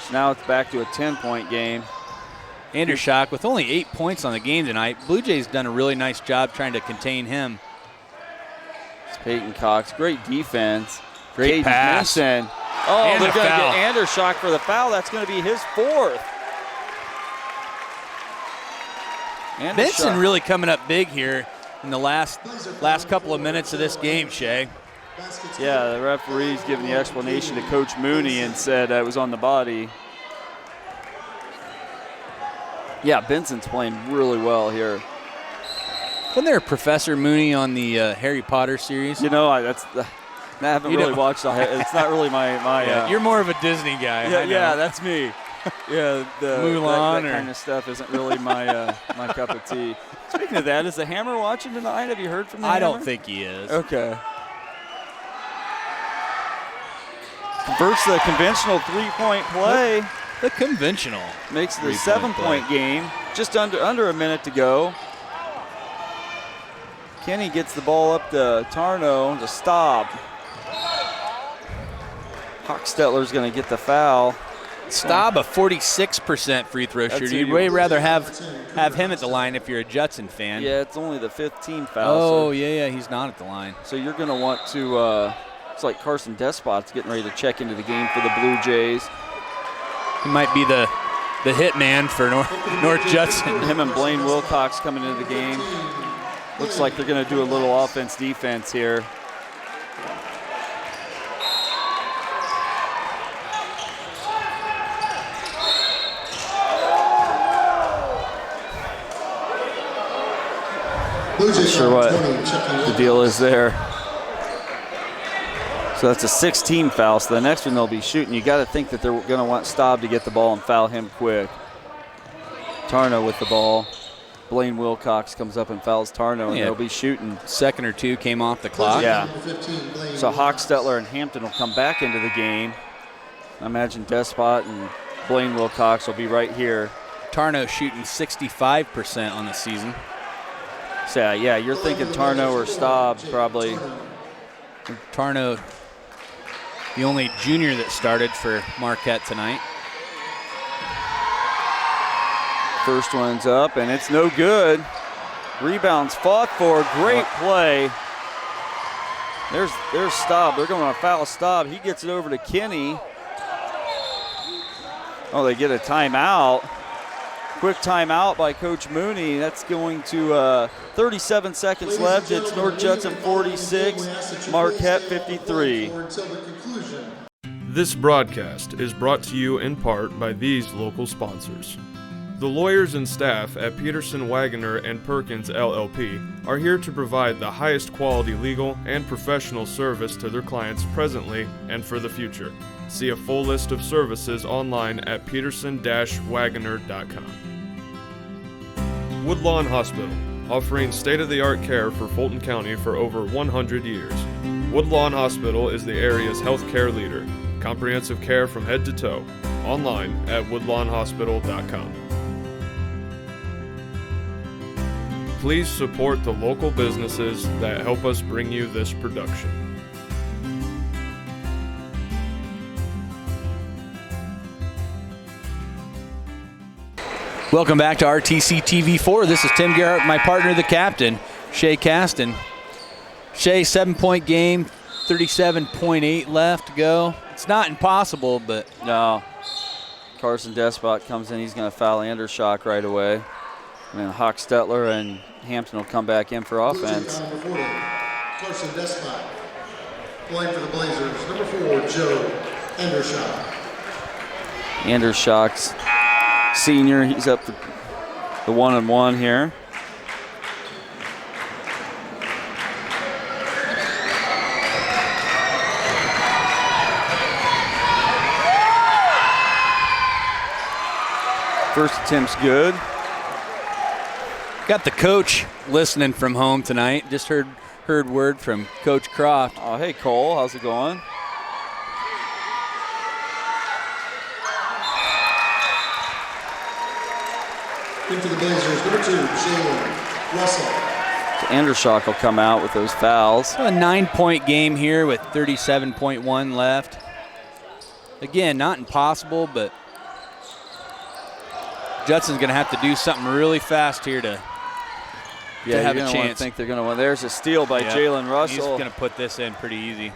So now it's back to a 10-point game.
Andershock with only 8 points on the game tonight. Blue Jays done a really nice job trying to contain him.
It's Peyton Cox. Great defense.
Great pass.
Benson. Oh,
And
they're
the
going to
foul.
get Andershock for the foul. That's going to be his 4th.
Benson really coming up big here in the last couple of minutes of this game, Shay.
Yeah, the referee's giving the explanation to Coach Mooney and said it was on the body. Yeah, Benson's playing really well here.
Wasn't there a Professor Mooney on the Harry Potter series?
You know, I haven't really watched the. It's not really my.
Yeah, you're more of a Disney guy.
Yeah, that's me. Yeah,
Mulan
that kind of stuff isn't really my my cup of tea. Speaking of that, is the Hammer watching tonight? Have you heard from the Hammer?
I don't think he is.
Okay. Converts the conventional 3-point play.
The conventional.
Makes it a
3-point
7-point game. Just under a minute to go. Kenny gets the ball up to Tarno to stop. Hochstetler's going to get the foul.
Staub, a 46% free throw shooter. You'd way rather have him at the line if you're a Judson fan.
Yeah, it's only the 15th foul.
Oh, yeah, he's not at the line.
So you're going to want to, it's like Carson Despot's getting ready to check into the game for the Blue Jays.
He might be the hit man for North Judson.
Him and Blaine Wilcox coming into the game. Looks like they're going to do a little offense-defense here. Not sure what the deal is there. So that's a 16 foul. So the next one they'll be shooting. You got to think that they're going to want Staub to get the ball and foul him quick. Tarno with the ball. Blaine Wilcox comes up and fouls Tarno, and they'll be shooting.
Second or two came off the clock.
Yeah. So Hochstetler and Hampton will come back into the game. I imagine Despot and Blaine Wilcox will be right here.
Tarno shooting 65% on the season.
So yeah, you're thinking Tarno or Staub probably.
Tarno, the only junior that started for Marquette tonight.
First one's up, and it's no good. Rebounds fought for. Great play. There's Staub. They're going to foul Staub. He gets it over to Kenny. Oh, they get a timeout. Quick timeout by Coach Mooney. That's going to 37 seconds left. It's North Judson 46, Marquette 53.
This broadcast is brought to you in part by these local sponsors. The lawyers and staff at Peterson, Wagoner & Perkins LLP are here to provide the highest quality legal and professional service to their clients presently and for the future. See a full list of services online at peterson-wagoner.com. Woodlawn Hospital, offering state-of-the-art care for Fulton County for over 100 years. Woodlawn Hospital is the area's healthcare leader. Comprehensive care from head to toe. Online at woodlawnhospital.com. Please support the local businesses that help us bring you this production.
Welcome back to RTC TV4. This is Tim Garrett, my partner, the captain, Shay Caston. Shay, 7-point game, 37.8 left to go. It's not impossible, but
no. Carson Despot comes in. He's going to foul Andershock right away. And then Hochstetler and Hampton will come back in for offense.
Carson Despot playing for the Blazers. Number 4, Joe Andershock.
Andershock's senior. He's up the 1-and-1 here. First attempt's good.
Got the coach listening from home tonight. Just heard word from Coach Croft.
Oh, hey, Cole. How's it going?
Into the Blazers, number 2, Jalen Russell.
So Andershock will come out with those fouls.
A 9-point game here with 37.1 left. Again, not impossible, but Judson's going to have to do something really fast here to have a chance.
I think they're going to win. There's a steal by Jalen Russell.
He's going to put this in pretty easy.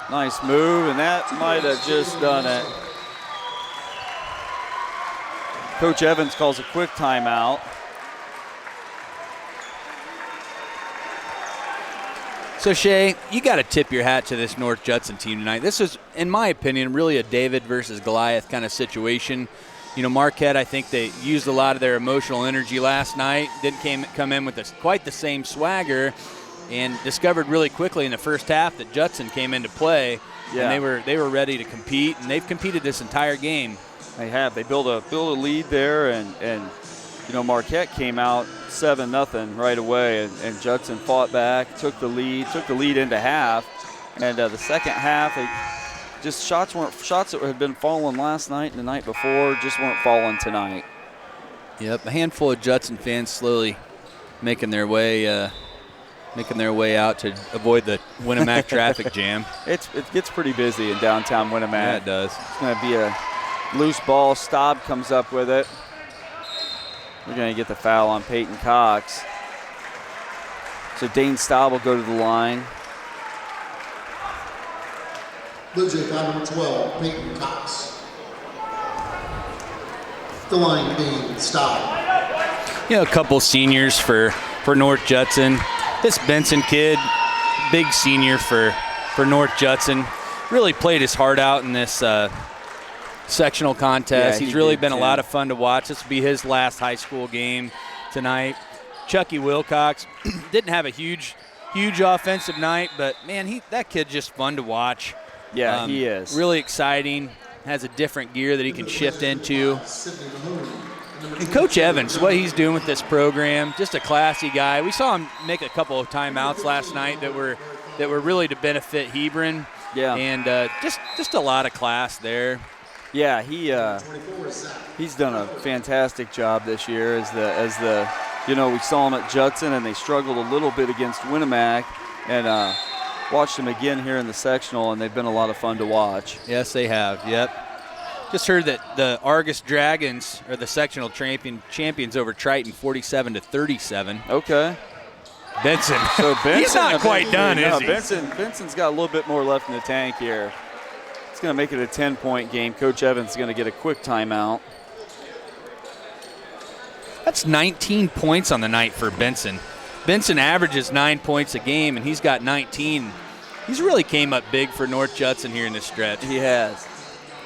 Nice move, and that might have just done it. Coach Evans calls a quick timeout.
So, Shay, you got to tip your hat to this North Judson team tonight. This is, in my opinion, really a David versus Goliath kind of situation. You know, Marquette, I think they used a lot of their emotional energy last night. Didn't come in with quite the same swagger, and discovered really quickly in the first half that Judson came into play, and they were ready to compete, and they've competed this entire game.
They have. They built a lead there, and you know, Marquette came out 7-0 right away, and Judson fought back, took the lead into half, and the second half, just shots that had been falling last night and the night before just weren't falling tonight.
Yep, a handful of Judson fans slowly making their way out to avoid the Winamac traffic jam.
It gets pretty busy in downtown Winamac.
Yeah, it does.
It's going to be a loose ball. Staub comes up with it. We're going to get the foul on Peyton Cox. So Dane Staub will go to the line.
Blue Jay foul number 12, Peyton Cox. The line being stopped.
You know, a couple seniors for North Judson. This Benson kid, big senior for North Judson, really played his heart out in this sectional contest.
Yeah,
He's really been a lot of fun to watch. This will be his last high school game tonight. Chucky Wilcox didn't have a huge offensive night, but man, that kid's just fun to watch.
Yeah, he is.
Really exciting. Has a different gear that he can shift into. And Coach Evans, what he's doing with this program, just a classy guy. We saw him make a couple of timeouts last night that were really to benefit Hebron.
Yeah.
And just a lot of class there.
Yeah, he's done a fantastic job this year as the you know, we saw him at Judson and they struggled a little bit against Winamac, and watched them again here in the sectional, and they've been a lot of fun to watch.
Yes, they have. Yep. Just heard that the Argus Dragons are the sectional champions over Triton, 47-37.
Okay.
Benson.
So Benson,
he's not quite done, is he?
Benson's got a little bit more left in the tank here. It's going to make it a 10-point game. Coach Evans is going to get a quick timeout.
That's 19 points on the night for Benson. Benson averages 9 points a game, and he's got 19 He's really came up big for North Judson here in this stretch.
He has.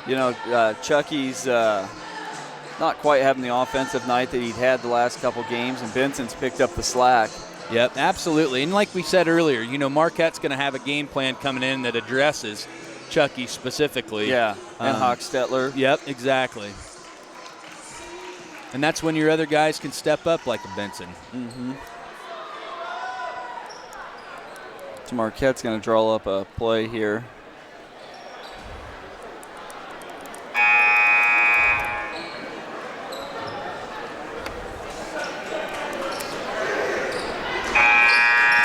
You know, Chucky's not quite having the offensive night that he'd had the last couple games, and Benson's picked up the slack.
Yep, absolutely. And like we said earlier, you know, Marquette's going to have a game plan coming in that addresses Chucky specifically.
Yeah, and Hochstetler.
Yep, exactly. And that's when your other guys can step up like a Benson.
Mm-hmm. So Marquette's going to draw up a play here.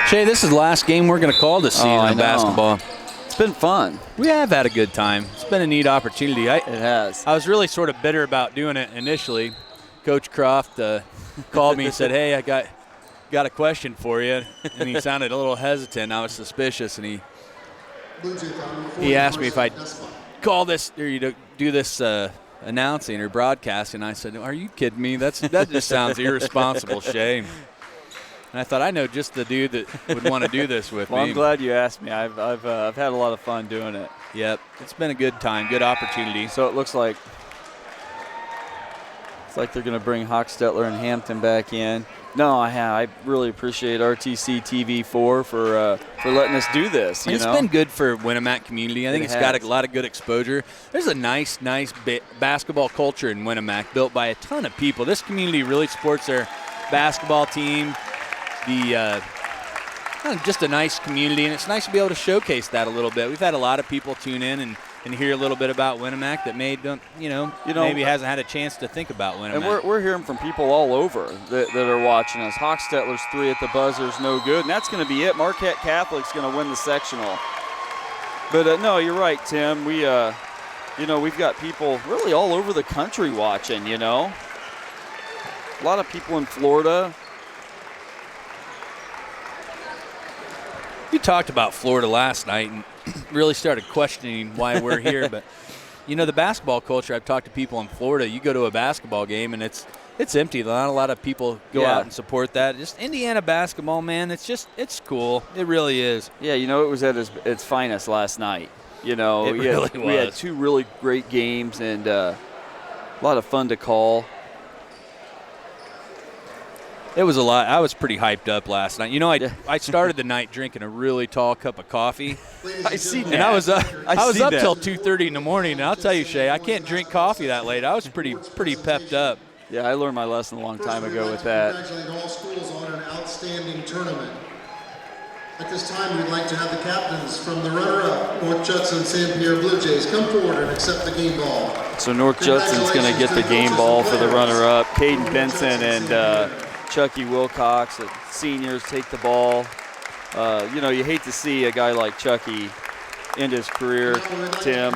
Shay, this is the last game we're going to call this season of basketball.
It's been fun.
We have had a good time. It's been a neat opportunity.
It has.
I was really sort of bitter about doing it initially. Coach Croft called me and said, hey, I got a question for you. And he sounded a little hesitant. I was suspicious, and he asked me if I'd call this or do this announcing or broadcasting. And I said, are you kidding me? That just sounds irresponsible, Shay. And I thought, I know just the dude that would want to do this with me.
I'm glad you asked me. I've had a lot of fun doing it.
Yep, it's been a good time, good opportunity.
So it looks like they're going to bring Hochstetler and Hampton back in. No, I really appreciate RTC TV4 for letting us do this.
It's been good for Winamac community. I think it's got a lot of good exposure. There's a nice basketball culture in Winamac built by a ton of people. This community really supports their basketball team. Just a nice community, and it's nice to be able to showcase that a little bit. We've had a lot of people tune in and hear a little bit about Winamac that maybe hasn't had a chance to think about Winamac.
And we're hearing from people all over that are watching us. Hochstetler's 3 at the buzzer is no good, and that's going to be it. Marquette Catholic's going to win the sectional. But no, you're right, Tim. We've got people really all over the country watching. A lot of people in Florida.
You talked about Florida last night and really started questioning why we're here. But, the basketball culture, I've talked to people in Florida. You go to a basketball game, and it's empty. Not a lot of people go out and support that. Just Indiana basketball, man, it's cool. It really is.
Yeah, it was at its finest last night. We had 2 really great games and a lot of fun to call.
It was a lot. I was pretty hyped up last night. I started the night drinking a really tall cup of coffee.
I see that.
And I was up till 2:30 in the morning. And I'll tell you, Shay, I can't drink coffee that late. I was pretty pepped up.
Yeah, I learned my lesson a long time ago with that.
Congratulate all schools on an outstanding tournament. At this time, we'd like to have the captains from the runner-up, North Judson St. Pierre Blue Jays, come forward and accept the game ball.
So North Judson's going to get the game ball for the runner-up. Caden Benson and Chucky Wilcox, the seniors, take the ball. You hate to see a guy like Chucky end his career, Tim.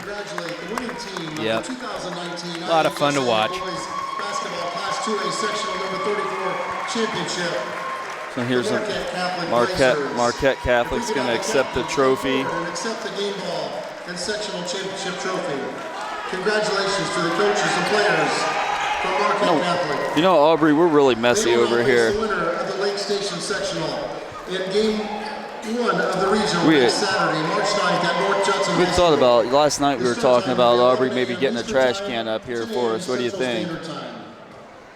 Yep. A lot of fun to watch.
Basketball Class 2A Sectional number 34 championship.
So here's Marquette Catholic's going to accept the trophy.
Accept the game ball and sectional championship trophy. Congratulations to the coaches and players.
Aubrey, we're really messy over here.
The winner of the Lake Station Sectional in Game 1 of the regional next Saturday, March 9th at North Judson.
We thought about last night. We were talking about Aubrey maybe getting a trash can up here for us. What do you think?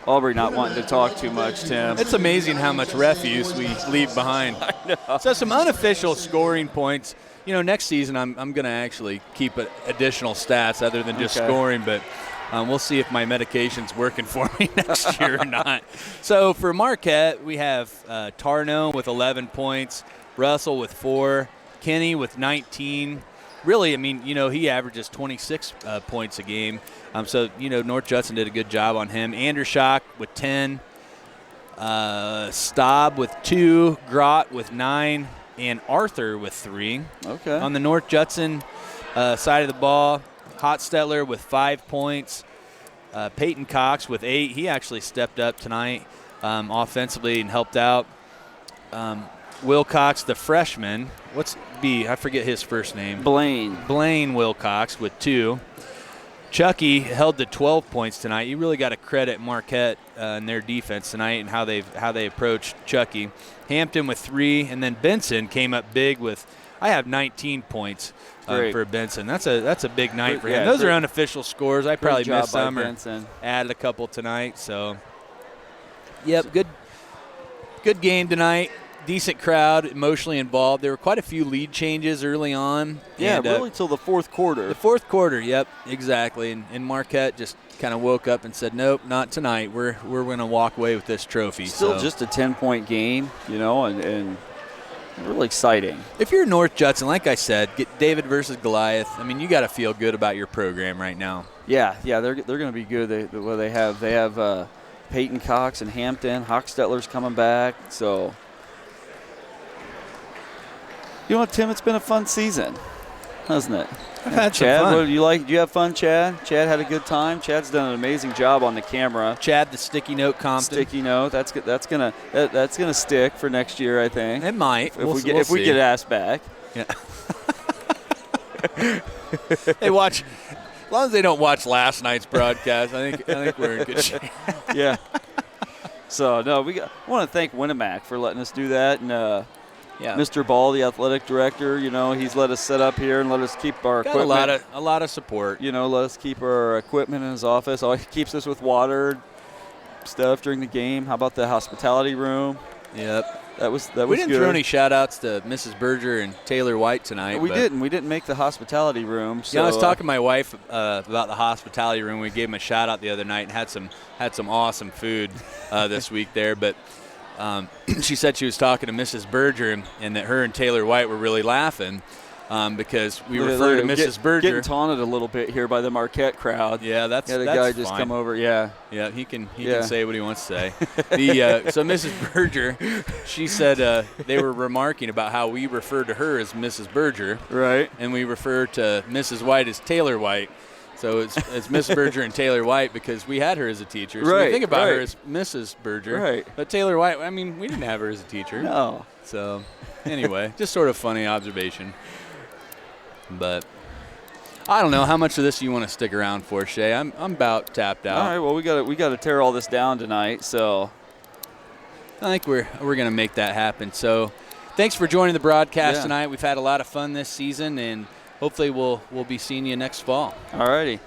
Aubrey not wanting to talk too much, Tim.
It's amazing how much refuse we leave behind.
I know.
So some unofficial scoring points. Next season I'm going to actually keep additional stats other than just scoring, but. We'll see if my medication's working for me next year or not. So for Marquette, we have Tarno with 11 points, Russell with 4, Kenny with 19. Really, he averages 26 points a game. So North Judson did a good job on him. Andershock with 10, Staub with 2, Grott with 9, and Arthur with 3.
Okay.
On the North Judson side of the ball, Hochstetler with 5 points. Peyton Cox with 8. He actually stepped up tonight offensively and helped out. Wilcox, the freshman. I forget his first name.
Blaine
Wilcox with 2. Chucky held to 12 points tonight. You really got to credit Marquette and their defense tonight and how they approached Chucky. Hampton with 3, and then Benson came up big with, I have 19 points for Benson. That's a big night for him. Those are unofficial scores. I probably missed some or added a couple tonight. So, yep, good game tonight. Decent crowd, emotionally involved. There were quite a few lead changes early on.
Yeah,
and,
really till the fourth quarter.
The fourth quarter, yep, exactly. And Marquette just kind of woke up and said, nope, not tonight. We're going to walk away with this trophy.
Still just a 10-point game, and really exciting. If
you're North Judson, like I said, get David versus Goliath. I mean, you got to feel good about your program right now.
Yeah, they're going to be good. They have Peyton Cox and Hampton. Hochstetler's coming back, so. You know what, Tim? It's been a fun season, hasn't it?
I've had
Chad,
some fun.
What do you like? Do you have fun, Chad? Chad had a good time. Chad's done an amazing job on the camera.
Chad, the sticky note Compton.
Sticky note. That's gonna stick for next year, I think.
It might.
If we get asked back.
Yeah. They watch. As long as they don't watch last night's broadcast, I think we're in good shape.
Yeah. So no, I want to thank Winamac for letting us do that, and. Yeah. Mr. Ball, the athletic director, he's let us set up here and let us keep our equipment.
A lot of support.
Let us keep our equipment in his office. He keeps us with water stuff during the game. How about the hospitality room?
Yep.
That was
we didn't
good.
throw any shout-outs to Mrs. Berger and Taylor White tonight.
We didn't. We didn't make the hospitality room. So,
I was talking to my wife about the hospitality room. We gave them a shout-out the other night and had some awesome food this week there, but. She said she was talking to Mrs. Berger and that her and Taylor White were really laughing because we refer to Mrs. Berger.
Getting taunted a little bit here by the Marquette crowd.
Yeah, that's
guy just
fine.
Come over. Yeah,
he can say what he wants to say. So Mrs. Berger, she said they were remarking about how we refer to her as Mrs. Berger,
right?
And we refer to Mrs. White as Taylor White. So it's Miss Berger and Taylor White because we had her as a teacher. So we think about her as Mrs. Berger.
Right.
But Taylor White, I mean, we didn't have her as a teacher.
No.
So anyway, just sort of funny observation. But I don't know how much of this you want to stick around for, Shay. I'm about tapped out.
All right. Well, we got to tear all this down tonight. So
I think we're going to make that happen. So thanks for joining the broadcast tonight. We've had a lot of fun this season, and hopefully we'll be seeing you next fall.
All righty.